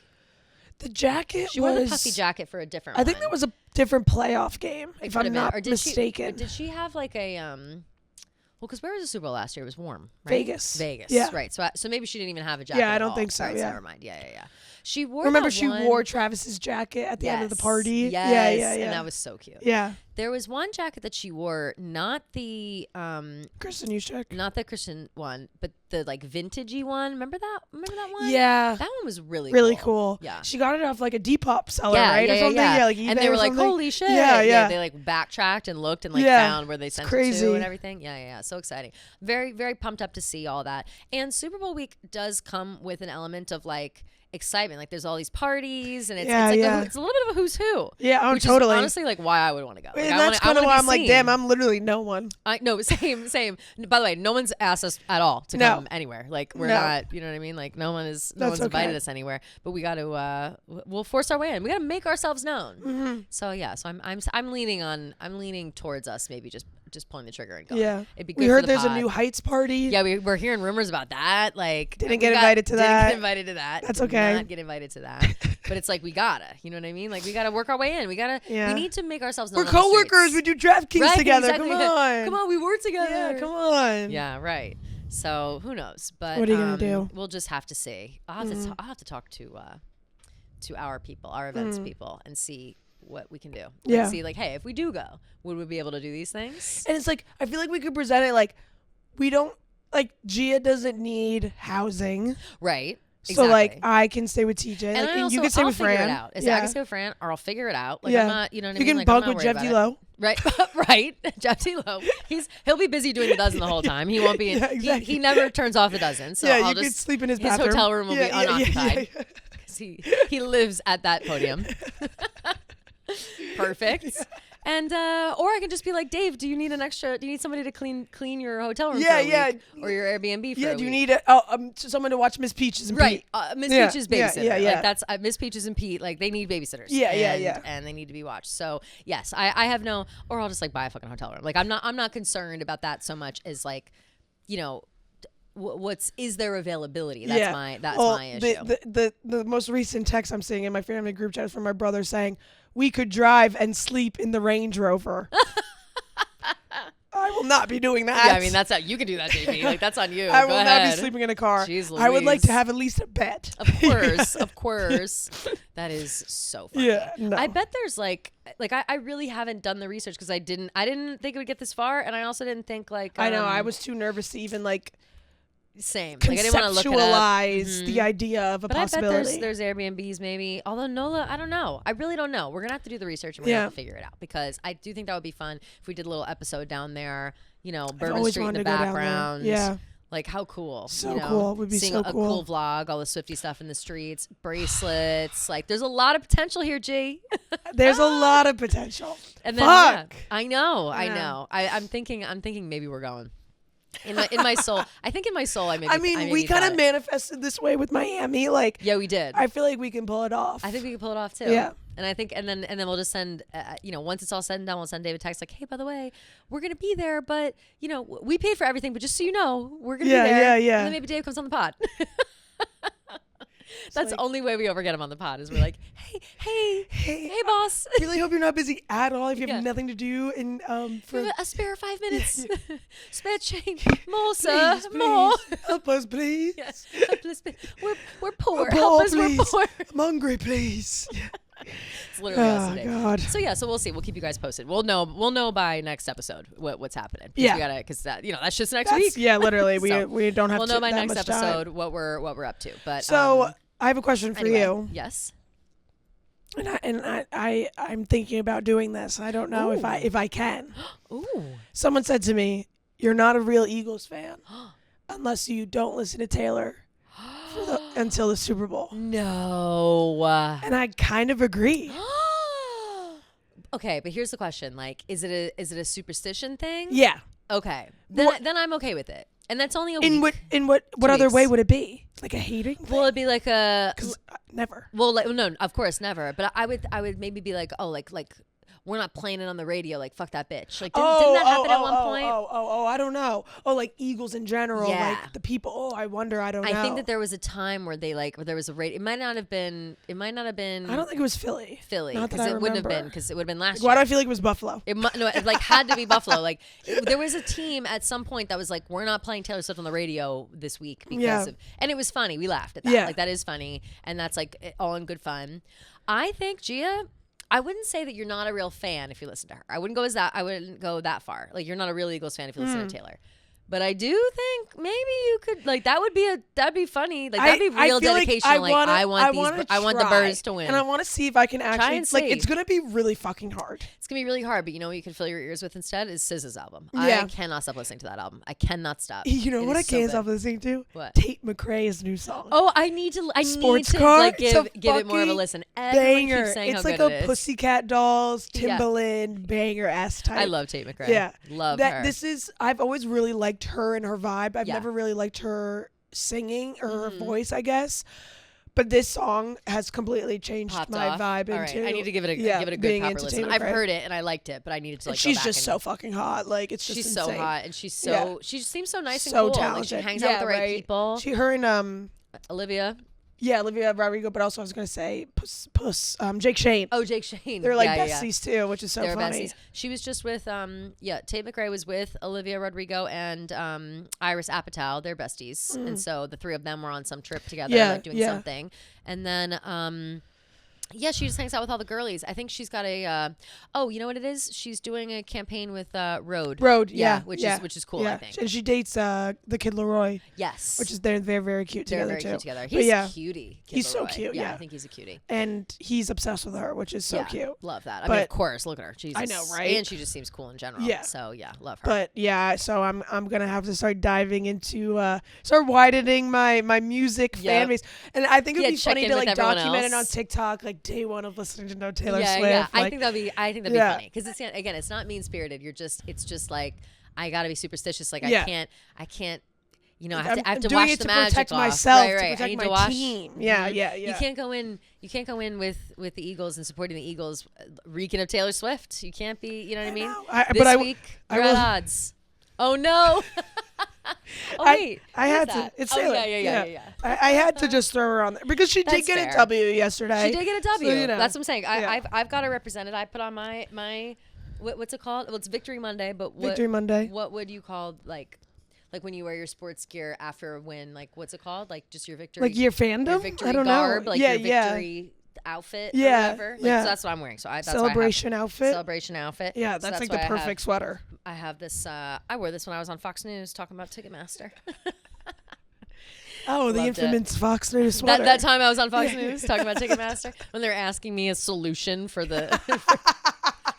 The jacket she wore the puffy jacket for a different one. I think that was a different playoff game, if I'm not mistaken. Did she have like a well, because where was the Super Bowl last year? It was warm, right? Vegas. Yeah. Right. So maybe she didn't even have a jacket. Yeah, I don't all. think so. Right, yeah. So never mind. Yeah. She wore. Remember, she wore Travis's jacket at the end of the party. Yes. Yeah. And that was so cute. Yeah. There was one jacket that she wore, not the Kristen Juszczyk, not the Christian one, but the like vintagey one. Remember that one? Yeah, that one was really cool. Yeah, she got it off like a Depop seller, right, or something. Yeah, like eBay and they were like, "Holy shit!" Yeah. They like backtracked and looked and like found where they sent it to and everything. Yeah. So exciting. Very, very pumped up to see all that. And Super Bowl week does come with an element of like excitement. Like there's all these parties and it's a little bit of a who's who. Yeah, which totally. Is honestly like why I would want to go. Like, And that's kind of why I'm like, damn, I'm literally no one. I no, same. By the way, no one's asked us at all to come anywhere. Like we're not, you know what I mean? Like no one's invited us anywhere. But we got to, we'll force our way in. We got to make ourselves known. Mm-hmm. So yeah, so I'm leaning towards us maybe just pulling the trigger and going. Yeah, it'd be good. We heard there's pod. a new Heights party. Yeah, we're hearing rumors about that. Like didn't get invited to that. Didn't get invited to that. That's okay. Not get invited to that. But it's like we gotta, you know what I mean? Like we gotta work our way in. We need to make ourselves known. We're coworkers. We do DraftKings together. Exactly. Come on, we work together. Yeah, come on. Yeah, right. So who knows? But what are you gonna do? We'll just have to see. I'll have to talk to our people, our events people, and see what we can do. Yeah. And see, like, hey, if we do go, would we be able to do these things? And it's like, I feel like we could present it like, we don't, like, Gia doesn't need housing. Right. So, exactly. like, I can stay with TJ. And, like, and you can stay with Fran. It out. I can stay with Fran, or I'll figure it out. Like, yeah. I'm not, you know what I mean? You can like, bunk with Jeff D-Lo. Right. Right. Jeff D-Lo. He'll be busy doing the dozen the whole time. He won't be in, exactly. he never turns off the dozen. So yeah, I'll you just could sleep in his bathroom. His hotel room will be unoccupied. Yeah. He lives at that podium. Perfect. Yeah. And or I can just be like, Dave, do you need somebody to clean your hotel room for a week? Or your Airbnb for a week? Do you need someone to watch Miss Peaches and Pete? Right. Miss Peaches babysitter. Yeah. Like that's Miss Peaches and Pete, like they need babysitters. Yeah. And they need to be watched. So yes, I have no, or I'll just like buy a fucking hotel room. Like I'm not concerned about that so much as like, you know, is there availability? That's my issue. The most recent text I'm seeing in my family group chat is from my brother saying we could drive and sleep in the Range Rover. I will not be doing that. Yeah, I mean that's how you can do that, JP. Like that's on you. I will not be sleeping in a car. Jeez, I would like to have at least a bed. Of course. That is so funny. Yeah, no. I bet there's like I really haven't done the research because I didn't think it would get this far, and I also didn't think like I know I was too nervous to even like. Same. Conceptualize like, I didn't want to look it up. The idea of a possibility. I bet there's Airbnbs maybe. Although NOLA, I don't know. I really don't know. We're gonna have to do the research and we're gonna have to figure it out because I do think that would be fun if we did a little episode down there. You know, Bourbon Street in the background. Yeah. Like how cool. So cool. It would be seeing so cool. cool. A cool vlog, all the Swiftie stuff in the streets, bracelets. Like there's a lot of potential here, G. There's a lot of potential. And then Fuck. Yeah, I know. I'm thinking maybe we're going. In my soul, I think in my soul, we kind of manifested this way with Miami. Like, yeah, we did. I feel like we can pull it off. I think we can pull it off too. Yeah. And I think, and then we'll just send, once it's all said and done, we'll send David a text like, hey, by the way, we're gonna be there, but we paid for everything, but just so you know, we're gonna be there. Yeah. And then maybe Dave comes on the pod. That's the only way we ever get him on the pod is we're like, hey, boss. I really hope you're not busy at all. If you have nothing to do and for a spare 5 minutes, spare change, more, sir, more. Help us, please. Yes, help us, we're poor. Help us, please. We're poor. I'm hungry, please. It's literally us today. God. So yeah, so we'll see. We'll keep you guys posted. We'll know by next episode what's happening. Yeah, because that's just next week. Yeah, literally. So we don't have. We'll know by next episode time. what we're up to. But so I have a question for you. Yes. And I'm thinking about doing this. I don't know if I can. Ooh. Someone said to me, "You're not a real Eagles fan unless you don't listen to Taylor until the Super Bowl." No. And I kind of agree. Okay, but here's the question: like, is it a superstition thing? Yeah. Okay. Then I'm okay with it. And that's only a week. In what other way would it be? Like a hating thing? Well, it'd be like a never. Well, no, of course never. But I would maybe be like, oh, like we're not playing it on the radio. Like fuck that bitch. Like didn't that happen at one point? I don't know. Oh, like Eagles in general. Yeah. Like the people. Oh, I wonder. I don't know. I think that there was a time where where there was a radio. It might not have been. I don't think it was Philly. Not that it wouldn't have been because it would have been last year. Why do I feel like it was Buffalo? It had to be Buffalo. Like there was a team at some point that was like, we're not playing Taylor Swift on the radio this week because of, and it was funny. We laughed at that. Yeah. Like that is funny, and that's like all in good fun. I think Gia. I wouldn't say that you're not a real fan if you listen to her. I wouldn't go that far. Like you're not a real Eagles fan if you listen to Taylor. But I do think maybe you could that'd be funny. Like that'd be real dedication. I want the Birds to win. And I want to see if I can actually it's gonna be really fucking hard. It's gonna be really hard, but you know what you can fill your ears with instead is SZA's album. Yeah. I cannot stop listening to that album. I cannot stop. You know what I can't stop listening to? What? Tate McRae's new song. Oh, I need to give it more of a listen. Banger. Keeps saying it's how like good a it is. Pussycat Dolls, Timbaland, banger-ass type. I love Tate McRae. Yeah. Love her. I've always really liked her and her vibe. I've Yeah. never really liked her singing or her voice, I guess. But this song has completely changed my vibe All into. Right. I need to give it a good proper listen. I've heard it and I liked it, but I needed to go she's back just so fucking hot. Like it's just she's insane. so hot and she's so she just seems so nice and so cool. talented. Like she hangs out with the right people. Her and Olivia. Yeah, Olivia Rodrigo, but also I was gonna say Jake Shane. Oh, Jake Shane. They're like besties too, which is so They're funny. Besties. She was just with Tate McRae was with Olivia Rodrigo and Iris Apatow. They're besties, and so the three of them were on some trip together, doing something, and then. She just hangs out with all the girlies. I think she's got a. You know what it is? She's doing a campaign with Rode. Which is cool. I think. And she dates the kid Leroy. Yes. Which is they're very cute together very too. Cute together. He's a cutie. He's Leroy. so cute. Yeah, I think he's a cutie. And he's obsessed with her, which is so cute. Love that. I mean, of course. Look at her. Jesus. I know, right? And she just seems cool in general. Yeah. So love her. But so I'm gonna have to start diving into start widening my music fan base, and I think it'd be funny to document it on TikTok, like day one of listening to No Taylor Swift. Yeah, I think that'd be funny because it's not mean spirited. It's just like I gotta be superstitious. Like I can't. You know, I have to wash the magic protect off. myself, right. to protect I need my to wash. team. Yeah. You can't go in with the Eagles and supporting the Eagles, reeking of Taylor Swift. You can't be. You know what I mean? This week, you're at odds. Oh no. I had to. It's Taylor. Yeah. I had to just throw her on there because she did get a W yesterday. She did get a W. So, That's what I'm saying. I've got her represented. I put on my what's it called? Well, it's Victory Monday, but Victory Monday. What would you call like when you wear your sports gear after a win? Like what's it called? Like just your victory. Like your fandom. Your victory I don't garb, know. Like your victory outfit. Or whatever. So that's what I'm wearing. So that's celebration outfit. Celebration outfit. Yeah, that's like the perfect sweater. I have this. I wore this when I was on Fox News talking about Ticketmaster. Oh, the infamous Fox News sweater. That time I was on Fox News talking about Ticketmaster when they were asking me a solution for the.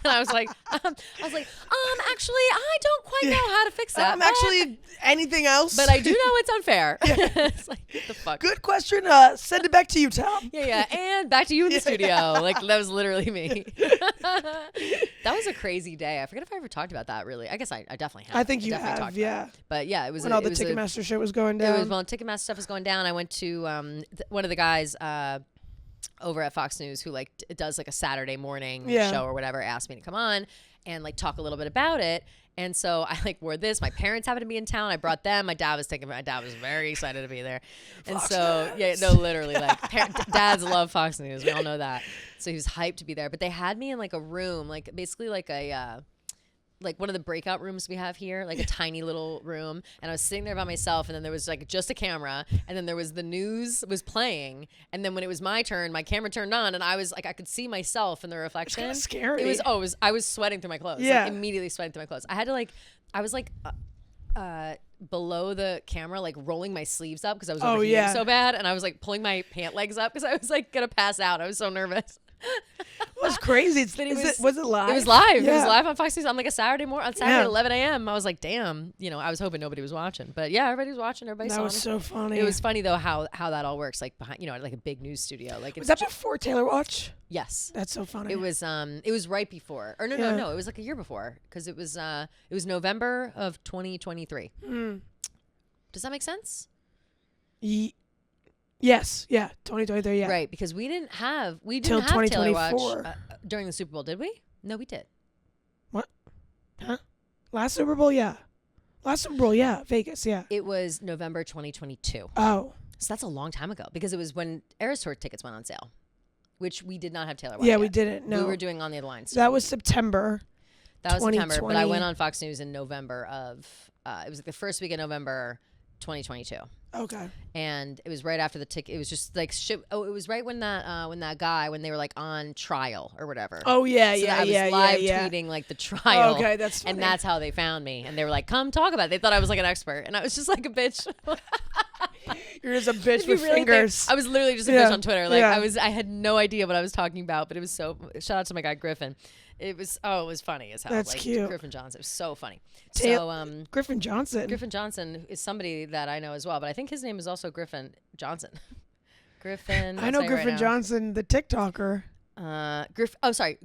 And I was like, actually, I don't quite know how to fix that. Actually, anything else? But I do know it's unfair. It's like, what the fuck? Good question. Send it back to you, Tom. Yeah. And back to you in the studio. Like, that was literally me. That was a crazy day. I forget if I ever talked about that, really. I guess I definitely have. I think you have, yeah. But yeah, it was when all the Ticketmaster shit was going down. It was when Ticketmaster stuff was going down. I went to one of the guys over at Fox News who does a Saturday morning show or whatever, asked me to come on and talk a little bit about it. And so I wore this. My parents happened to be in town. I brought them. My dad was very excited to be there. And Fox so News. Literally dads love Fox News. We all know that. So he was hyped to be there. But they had me in a room, basically one of the breakout rooms we have here, a tiny little room. And I was sitting there by myself, and then there was just a camera, and then there was the news was playing. And then when it was my turn, my camera turned on, and I was I could see myself in the reflection. It's kind of scary. It was, I was sweating through my clothes. Yeah. Immediately sweating through my clothes. I had to I was below the camera, rolling my sleeves up because I was overheating so bad. And I was pulling my pant legs up because I was going to pass out. I was so nervous. It was crazy. Was it live? It was live. Yeah. It was live on Fox News on a Saturday morning. On Saturday at 11 a.m. I was like, damn. I was hoping nobody was watching, but yeah, everybody was watching. Everybody saw me. That was so funny. It was funny though how that all works, behind a big news studio. Was that before Taylor Watch? Yes. That's so funny. It was right before, or no. It was a year before because it was November of 2023. Does that make sense? Yes, yeah, 2023, yeah. Right, because we didn't have Till Taylor Watch during the Super Bowl, did we? No, we did. What? Huh? Last Super Bowl, yeah. Vegas, yeah. It was November 2022. Oh. So that's a long time ago because it was when Eras Tour tickets went on sale, which we did not have Taylor Watch. Yeah, yet. we didn't. No, we were doing On the Other Line. That was September. That was September, but I went on Fox News in November of. It was the first week of November, 2022. Okay. And it was right after the Tik. It was just like shit. Oh, it was right when that guy, when they were like on trial or whatever. Oh yeah, so yeah, I was yeah, live yeah. tweeting like the trial. Okay, that's funny. And that's how they found me. And they were like, "Come talk about it." They thought I was like an expert, and I was just like a bitch. You're just a bitch with fingers. I was literally just a bitch on Twitter. Like yeah. I had no idea what I was talking about, but it was so. Shout out to my guy Griffin. It was funny as hell. That's like, cute. Griffin Johnson. It was so funny. Griffin Johnson. Griffin Johnson is somebody that I know as well, but I think his name is also Griffin Johnson. Griffin. I know Griffin Johnson, the TikToker.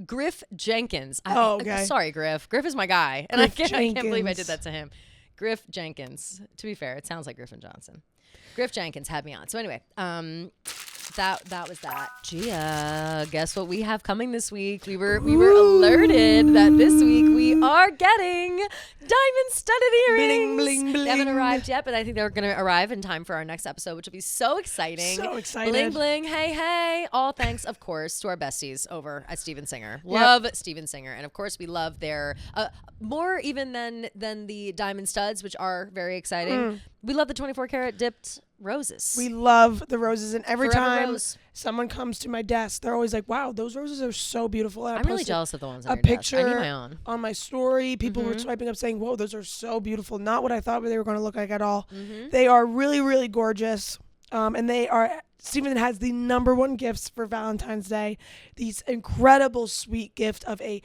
Griff Jenkins. Okay. Sorry, Griff. Griff is my guy, and I can't believe I did that to him. Griff Jenkins. To be fair, it sounds like Griffin Johnson. Griff Jenkins had me on. So anyway, that was that. Gia, guess what we have coming this week? We were alerted that this week we are getting diamond-studded earrings. Bling, bling, bling. They haven't arrived yet, but I think they're going to arrive in time for our next episode, which will be so exciting. So excited. Bling, bling, hey, hey. All thanks, of course, to our besties over at Steven Singer. Love Steven Singer. And, of course, we love their, more even than the diamond studs, which are very exciting. We love the 24-karat dipped roses. We love the roses, and every Forever time rose. someone comes to my desk, they're always like, "Wow, those roses are so beautiful." And I'm really jealous of the ones on a your desk. picture I need my own. on my story. People were swiping up saying, "Whoa, those are so beautiful." Not what I thought they were going to look like at all. They are really, really gorgeous, and they are. Steven has the #1 gifts for Valentine's Day. These incredible, sweet gift of a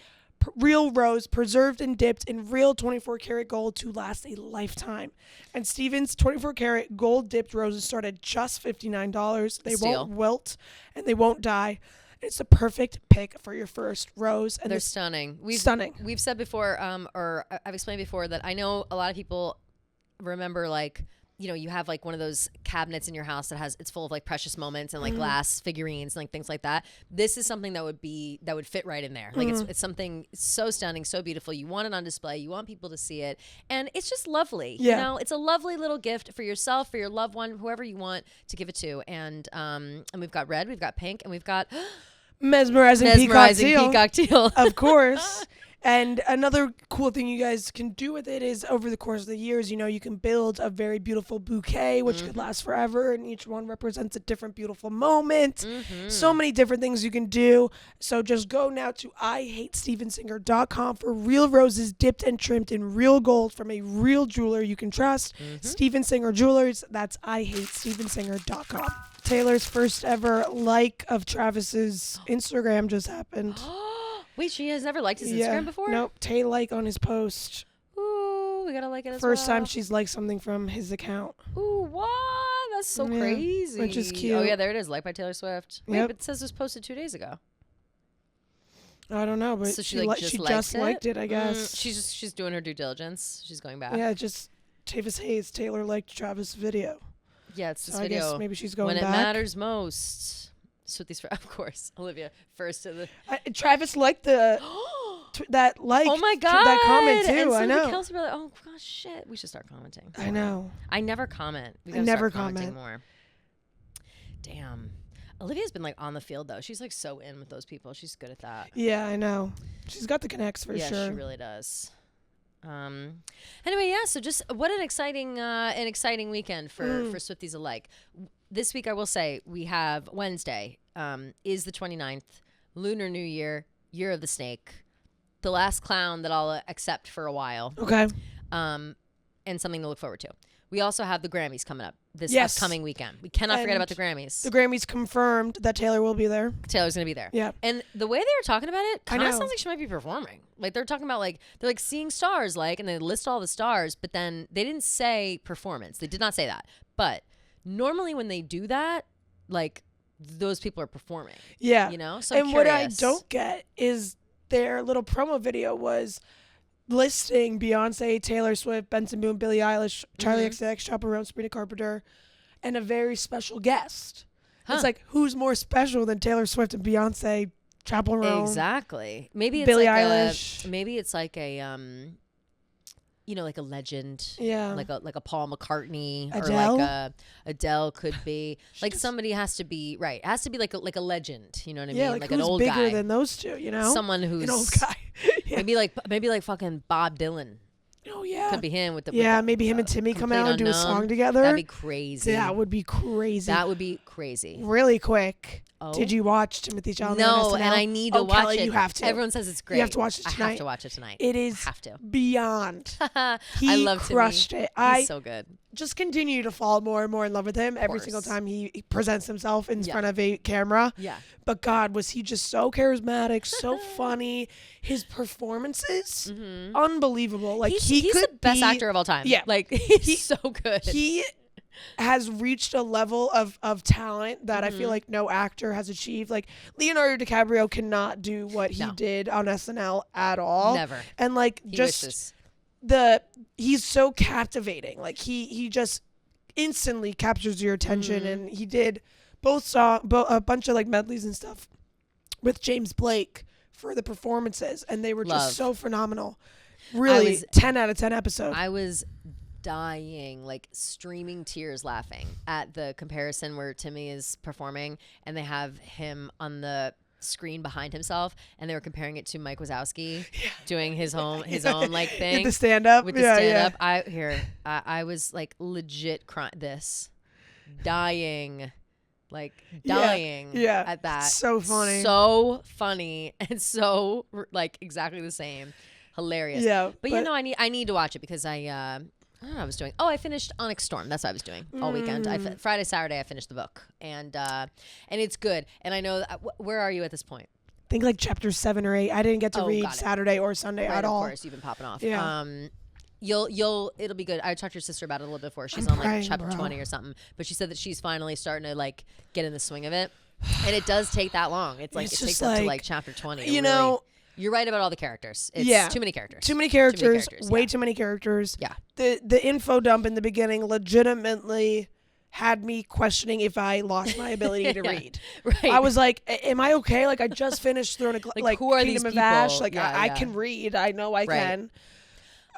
real rose preserved and dipped in real 24-karat gold to last a lifetime. And Steven's 24-karat gold dipped roses start at just $59. They won't wilt and they won't die. It's the perfect pick for your first rose. And they're stunning. Stunning. We've said before, or I've explained before, that I know a lot of people remember, like, you know, you have like one of those cabinets in your house that it's full of like precious moments and like glass figurines and like things like that. This is something that would fit right in there. Like it's something so stunning, so beautiful. You want it on display. You want people to see it, and it's just lovely. Yeah. You know, it's a lovely little gift for yourself, for your loved one, whoever you want to give it to. And we've got red, we've got pink, and we've got mesmerizing peacock teal. Of course. And another cool thing you guys can do with it is over the course of the years, you know, you can build a very beautiful bouquet, which could last forever. And each one represents a different beautiful moment. So many different things you can do. So just go now to IHateStevenSinger.com for real roses dipped and trimmed in real gold from a real jeweler you can trust. Steven Singer Jewelers. That's IHateStevenSinger.com. Taylor's first ever like of Travis's Instagram just happened. Wait, she has never liked his Instagram before? Nope. Tay like on his post. Ooh, we gotta like it as First time she's liked something from his account. Ooh, what? That's so crazy. Which is cute. Oh, yeah, there it is. Liked by Taylor Swift. Wait, Yep. but it says it was posted 2 days ago. I don't know, but So she just liked it, I guess. She's doing her due diligence. She's going back. Yeah, just Tavis Hayes. Taylor liked Travis' video. Yeah, it's this So video. I guess maybe she's going when back. it matters most. Swifties, of course. Olivia, first to the... Travis liked the... that like. Oh my God. That comment, too. And I know. Kelsey were like, oh, gosh, shit. We should start commenting. I know. I never comment. We I gotta never start commenting comment. more. Damn. Olivia's been like on the field though. She's like so in with those people. She's good at that. Yeah, I know. She's got the connects for sure. Yeah, she really does. Anyway, yeah. So just what an exciting weekend for Swifties alike. This week, I will say we have Wednesday is the 29th, Lunar New Year, Year of the Snake, the last clown that I'll accept for a while. Okay. And something to look forward to. We also have the Grammys coming up this Yes. upcoming weekend. We cannot forget about the Grammys. The Grammys confirmed that Taylor will be there. Taylor's going to be there. Yeah. And the way they were talking about it kind of know. sounds like she might be performing. Like they're talking about they're like seeing stars and they list all the stars, but then they didn't say performance. They did not say that. But normally when they do that, like those people are performing. Yeah. You know? So and I'm what I curious. don't get is their little promo video was listing Beyonce, Taylor Swift, Benson Boone, Billie Eilish, Charlie XCX, Chaperone, Sabrina Carpenter, and a very special guest. Huh. It's like, who's more special than Taylor Swift and Beyonce, Chaperone? Exactly. Maybe it's Billie like Eilish. maybe it's like a like a legend. Yeah. Like a Paul McCartney Adele? or like a Adele could be. Like somebody has to be right. It has to be like a legend, you know what I Yeah, mean? like an who's old bigger guy. than those two, you know? Someone who's an old guy. Yeah. maybe like fucking Bob Dylan. Oh yeah. Could be him with the maybe him and Timmy come out and do a song Unknown. together. That'd be crazy. That would be crazy. That would be crazy. Really quick. Oh. Did you watch Timothy Chalamet? No, on SNL? and I need to watch Kelly, it. You have to. Everyone says it's great. You have to watch it tonight. I have to watch it tonight. It is have to. Beyond. I He love crushed Timmy. it. He's so good. Just continue to fall more and more in love with him every single time he presents himself in front of a camera. Yeah. But God, was he just so charismatic, so funny. His performances, unbelievable. Like he's the best actor of all time. Yeah. Like he's so good. He has reached a level of talent that I feel like no actor has achieved. Like Leonardo DiCaprio cannot do what he did on SNL at all. Never. And like He just wishes. he's so captivating. Like he just instantly captures your attention, and he did a bunch of like medleys and stuff with James Blake for the performances, and they were just so phenomenal. Really, 10 out of 10 episodes. I was dying, like streaming tears laughing at the comparison where Timmy is performing and they have him on the screen behind himself, and they were comparing it to Mike Wazowski doing his own like thing with the stand up. I was like legit crying, dying at that. So funny and so like exactly the same. Hilarious. But you know, I need to watch it because I don't know what I was doing. Oh, I finished Onyx Storm. That's what I was doing all weekend. Friday, Saturday, I finished the book, and it's good. And I know where are you at this point? I think like chapter 7 or 8. I didn't get to read Saturday or Sunday at all. Of course, you've been popping off. Yeah. It'll be good. I talked to your sister about it a little bit before. She's on like chapter 20 or something, but she said that she's finally starting to like get in the swing of it, and it does take that long. It takes up to like chapter 20. You know. You're right about all the characters. It's too many characters. Too many characters. Way too many characters. Yeah. The info dump in the beginning legitimately had me questioning if I lost my ability to read. Right. I was like, am I okay? Like I just finished Throne of like who are Kingdom these of people? Ash. Like I Yeah. can read. I know I can.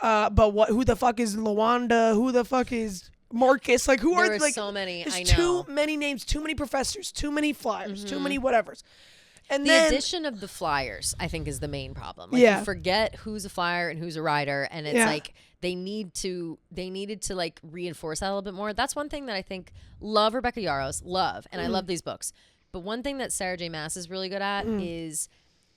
But who the fuck is Lawanda? Who the fuck is Marcus? Like there are so many. There's I know. too many names, too many professors, too many flyers, too many whatevers. And the then, addition of the flyers, I think, is the main problem. Like, you forget who's a flyer and who's a rider, and it's like they needed to like reinforce that a little bit more. That's one thing that I think love Rebecca Yarros, and I love these books. But one thing that Sarah J. Maas is really good at is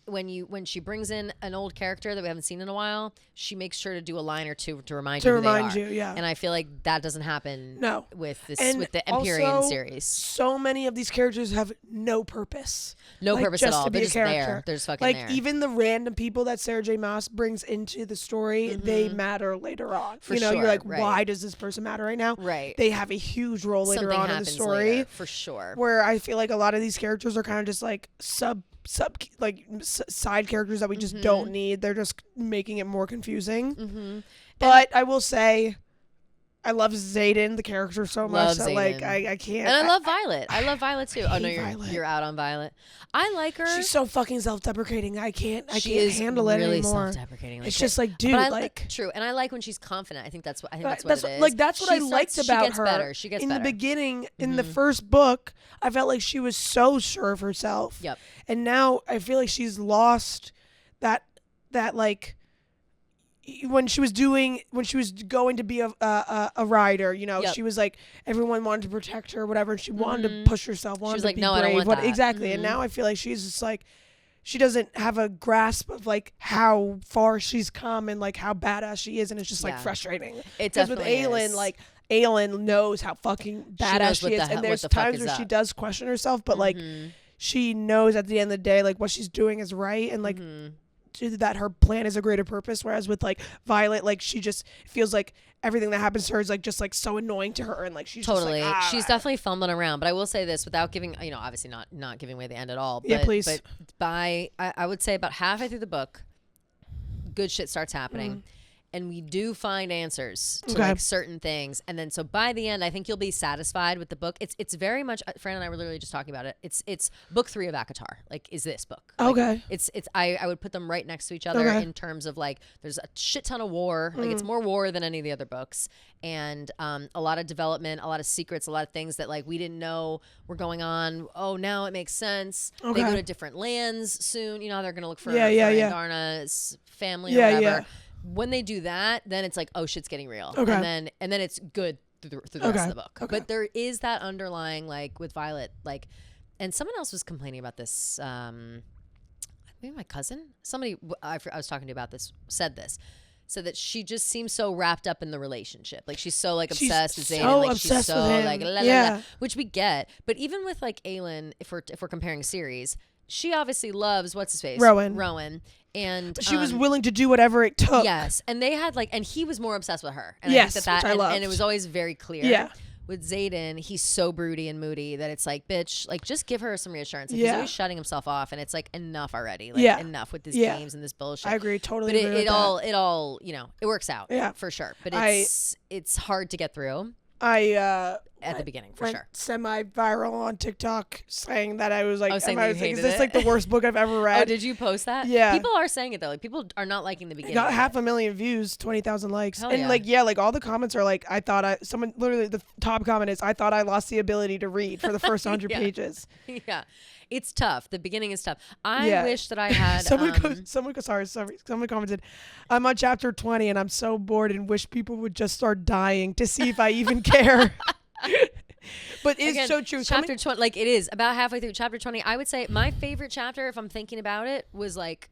when she brings in an old character that we haven't seen in a while, she makes sure to do a line or two to remind you who they are. And I feel like that doesn't happen with the Empyrean series. So many of these characters have no purpose. No purpose at all. They're just there. They're just fucking there. Like even the random people that Sarah J. Maas brings into the story, they matter later on. You're like, why does this person matter right now? Right. They have a huge role later on in the story. Later, for sure. Where I feel like a lot of these characters are kind of just like side characters that we just don't need. They're just making it more confusing. But I will say, I love Xaden, the character, so much that like I can't. And I love Violet. I love Violet too. Oh no, you're out on Violet. I like her. She's so fucking self-deprecating. I can't handle it really anymore. Self-deprecating. It's just like, dude, like true. And I like when she's confident. I think that's what it is. Like that's what I liked about her. She gets better. She gets in better. The beginning, in the first book, I felt like she was so sure of herself. Yep. And now I feel like she's lost that like when she was going to be a rider, she was like, everyone wanted to protect her, whatever, and she wanted to push herself, wanted to be brave. I don't want that. Exactly. And now I feel like she's just like, she doesn't have a grasp of like how far she's come and like how badass she is, and it's just like frustrating. Because with Aelin, like Aelin knows how fucking badass she is, and there's times where she does question herself, but like she knows at the end of the day like what she's doing is right, and like that her plan is a greater purpose. Whereas with like Violet, like she just feels like everything that happens to her is like just like so annoying to her, and like she's totally just like, she's definitely fumbling around. But I will say this without giving, obviously not giving away the end at all. But, please. But I would say about halfway through the book, good shit starts happening. And we do find answers to like certain things, and then so by the end, I think you'll be satisfied with the book. It's very much. Fran and I were literally just talking about it. It's book 3 of ACOTAR. Like, is this book? Okay. Like, I would put them right next to each other in terms of like there's a shit ton of war. Like it's more war than any of the other books, and a lot of development, a lot of secrets, a lot of things that like we didn't know were going on. Oh, now it makes sense. They go to different lands soon. They're gonna look for Andarna's family or whatever. When they do that, then it's like, oh, shit's getting real. Okay. And then it's good through the rest of the book. Okay. But there is that underlying, like with Violet, like, and someone else was complaining about this. Maybe my cousin, somebody I was talking to about this said that she just seems so wrapped up in the relationship. Like she's so like obsessed with Zayden. So like obsessed she's so with him. like la, la, la, which we get. But even with like Aelin, if we're comparing series, she obviously loves what's his face? Rowan. And but she was willing to do whatever it took. Yes. And they had like, and he was more obsessed with her. And yes, I think which I loved. And it was always very clear. Yeah. With Zayden, he's so broody and moody that it's like, bitch, like just give her some reassurance. Like, he's always shutting himself off, and it's like enough already. Like enough with these games and this bullshit. I agree, totally. But it all, you know, it works out. Yeah, for sure. But it's hard to get through. At the beginning, for sure. Semi-viral on TikTok saying that I was like, is this like the worst book I've ever read? Oh, did you post that? Yeah. People are saying it though. Like people are not liking the beginning. It got 500,000 views, 20,000 likes. Hell and yeah. like all the comments are like, someone literally the top comment is, I thought I lost the ability to read for the first 100 pages. Yeah. It's tough. The beginning is tough. I wish that I had. Someone commented, I'm on chapter 20 and I'm so bored and wish people would just start dying to see if I even care. But it's so true. Chapter 20, like it is about halfway through chapter 20. I would say my favorite chapter, if I'm thinking about it, was like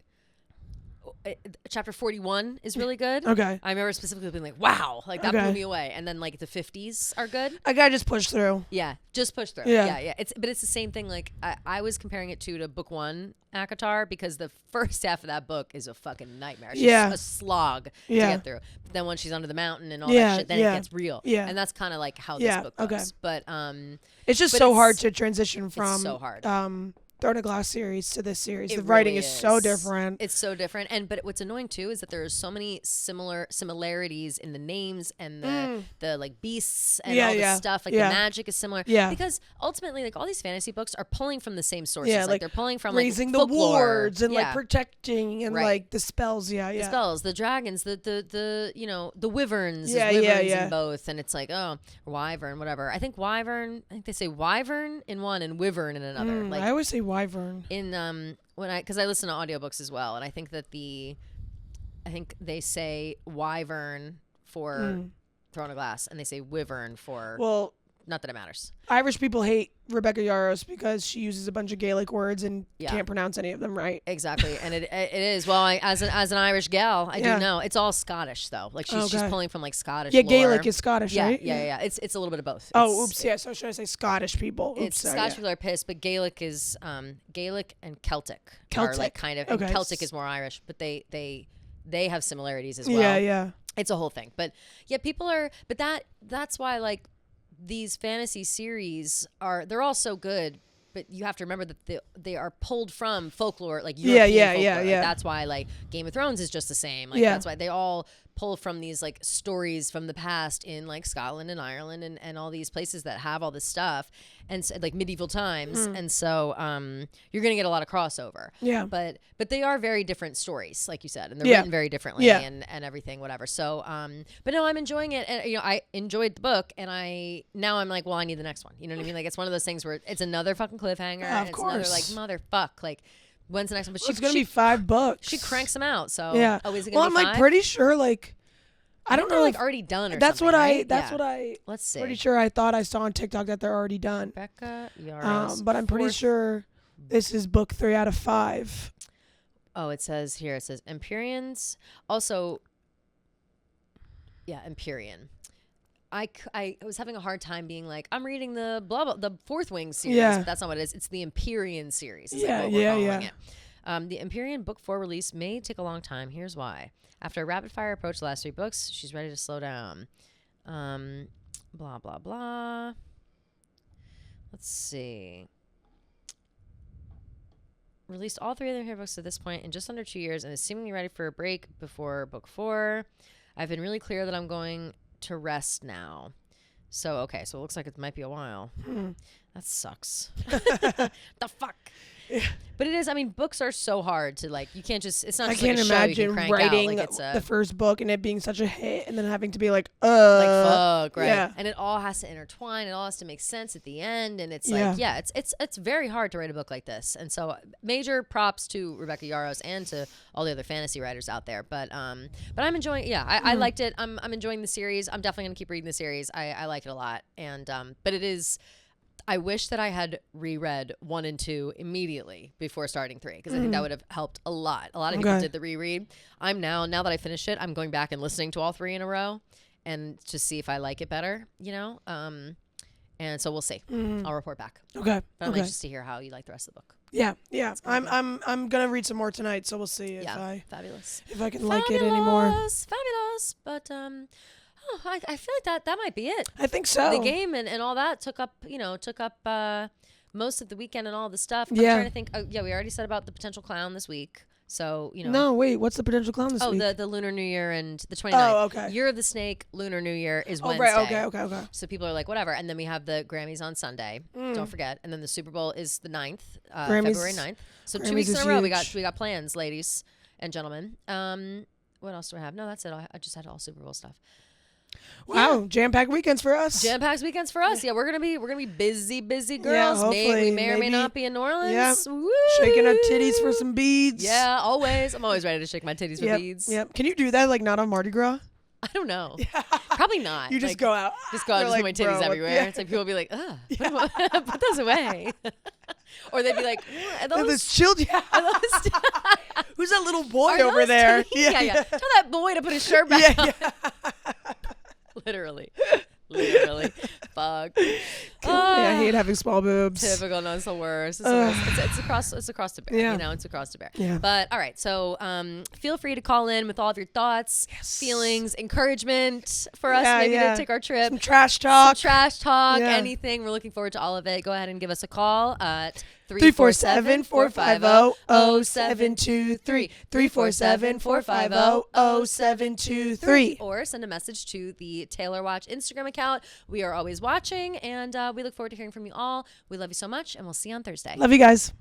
chapter 41 is really good. Okay. I remember specifically being like, wow, like that blew me away. And then like the 50s are good. I gotta just push through. Yeah, just push through. Yeah. But it's the same thing. Like I was comparing it to book 1, ACOTAR, because the first half of that book is a fucking nightmare. It's just a slog to get through. But then when she's under the mountain and all that shit, then it gets real. Yeah. And that's kind of like how this book goes. But it's just so hard to transition from. It's so hard. Throne of Glass series to this series. The writing is so different. It's so different. But what's annoying too is that there are so many similarities in the names and the like beasts and all this stuff. Like the magic is similar. Yeah. Because ultimately, like all these fantasy books are pulling from the same sources. Yeah, like they're pulling from raising like the wards and like protecting and like the spells. The spells, the dragons, the you know, the wyverns. In both, and it's like wyvern, whatever. I think they say wyvern in one and wyvern in another. Like I always say wyvern in because I listen to audiobooks as well, and I think that I think they say wyvern for Throne of Glass and they say wyvern for not that it matters. Irish people hate Rebecca Yarros because she uses a bunch of Gaelic words and can't pronounce any of them right. Exactly, and it is. Well, as an Irish gal, I do know it's all Scottish though. Like she's pulling from like Scottish. Yeah, lore. Gaelic is Scottish, right? Yeah. It's a little bit of both. Oops. Yeah. So should I say Scottish people? Oops, Scottish people are pissed, but Gaelic is Gaelic and Celtic are like kind of. And Celtic is more Irish, but they have similarities as well. Yeah. It's a whole thing, but people are. But that's why like. These fantasy series they're all so good, but you have to remember that they are pulled from folklore, like European folklore. Like, that's why like Game of Thrones is just the same. Like that's why they all pull from these like stories from the past in like Scotland and Ireland and all these places that have all this stuff and so, like medieval times. And so you're gonna get a lot of crossover. Yeah. But they are very different stories, like you said, and they're written very differently and everything, whatever. So but no, I'm enjoying it, and you know, I enjoyed the book, and I'm like, well, I need the next one. You know what I mean? Like it's one of those things where it's another fucking cliffhanger. And it's another like motherfuck. Like when's the next one? But it's gonna be 5 books. She cranks them out. So is it gonna be 5? Well, I'm like pretty sure like. I don't know, like already done or that's something. That's what I. Let's see. Pretty sure I thought I saw on TikTok that they're already done. Rebecca Yarros. But I'm pretty sure this is book 3 out of 5. Oh, it says Empyreans. Also, Empyrean. I was having a hard time being like, I'm reading the the Fourth Wing series. But that's not what it is. It's the Empyrean series. Is like what we're calling it. The Empyrean book 4 release may take a long time. Here's why. After a rapid-fire approach the last 3 books, she's ready to slow down. Blah, blah, blah. Let's see. Released all 3 of her books at this point in just under 2 years and is seemingly ready for a break before book 4. I've been really clear that I'm going to rest now. So it looks like it might be a while. That sucks. The fuck? But it is. I mean, books are so hard to like. You can't just. It's not. I Just can't like a show you can imagine crank writing out. Like it's the first book and it being such a hit, and then having to be like, fuck, right? Yeah. And it all has to intertwine. It all has to make sense at the end, and it's like, it's very hard to write a book like this. And so, major props to Rebecca Yarros and to all the other fantasy writers out there. But I'm enjoying. Yeah, I liked it. I'm enjoying the series. I'm definitely gonna keep reading the series. I like it a lot. And but it is. I wish that I had reread 1 and 2 immediately before starting 3 because I think that would have helped a lot. A lot of people did the reread. I'm now that I finished it, I'm going back and listening to all 3 in a row and to see if I like it better, you know? And so we'll see. I'll report back. Okay. But I'm anxious to hear how you like the rest of the book. Yeah. I'm gonna read some more tonight, so we'll see if fabulous. If I can like it anymore. Fabulous. But I feel like that might be it. I think so. The game and all that took up most of the weekend and all the stuff. I'm trying to think. We already said about the potential clown this week. So, No, wait. What's the potential clown this week? The Lunar New Year and the 29th. Oh, okay. Year of the Snake, Lunar New Year is Wednesday. Right. Okay. So people are like, whatever. And then we have the Grammys on Sunday. Don't forget. And then the Super Bowl is the 9th, February 9th. So Grammys 2 weeks in a row, we got plans, ladies and gentlemen. What else do I have? No, that's it. I just had all Super Bowl stuff. Wow, jam-packed weekends for us. Jam-packed weekends for us. Yeah, we're gonna be busy girls. Yeah, hopefully, we may or may not be in New Orleans. Yeah, Woo! Shaking our titties for some beads. Yeah, always. I'm always ready to shake my titties for beads. Yep. Can you do that like not on Mardi Gras? I don't know. Probably not. You just go out. Just go out and just put my titties everywhere. Yeah. It's like people will be like, ugh, put those away. Or they'd be like, are those children? Who's that little boy over there? Yeah. Tell that boy to put his shirt back on. Literally. Fuck. I hate having small boobs. Typical. No, it's the worst. It's across the bear. Yeah. You know, it's across the bear. Yeah. But all right. So feel free to call in with all of your thoughts, feelings, encouragement for us maybe to take our trip. Some trash talk. Anything. We're looking forward to all of it. Go ahead and give us a call at 347-450-0723. 347-450-0723. Or send a message to the Taylor Watch Instagram account. We are always watching, and we look forward to hearing from you all. We love you so much, and we'll see you on Thursday. Love you guys.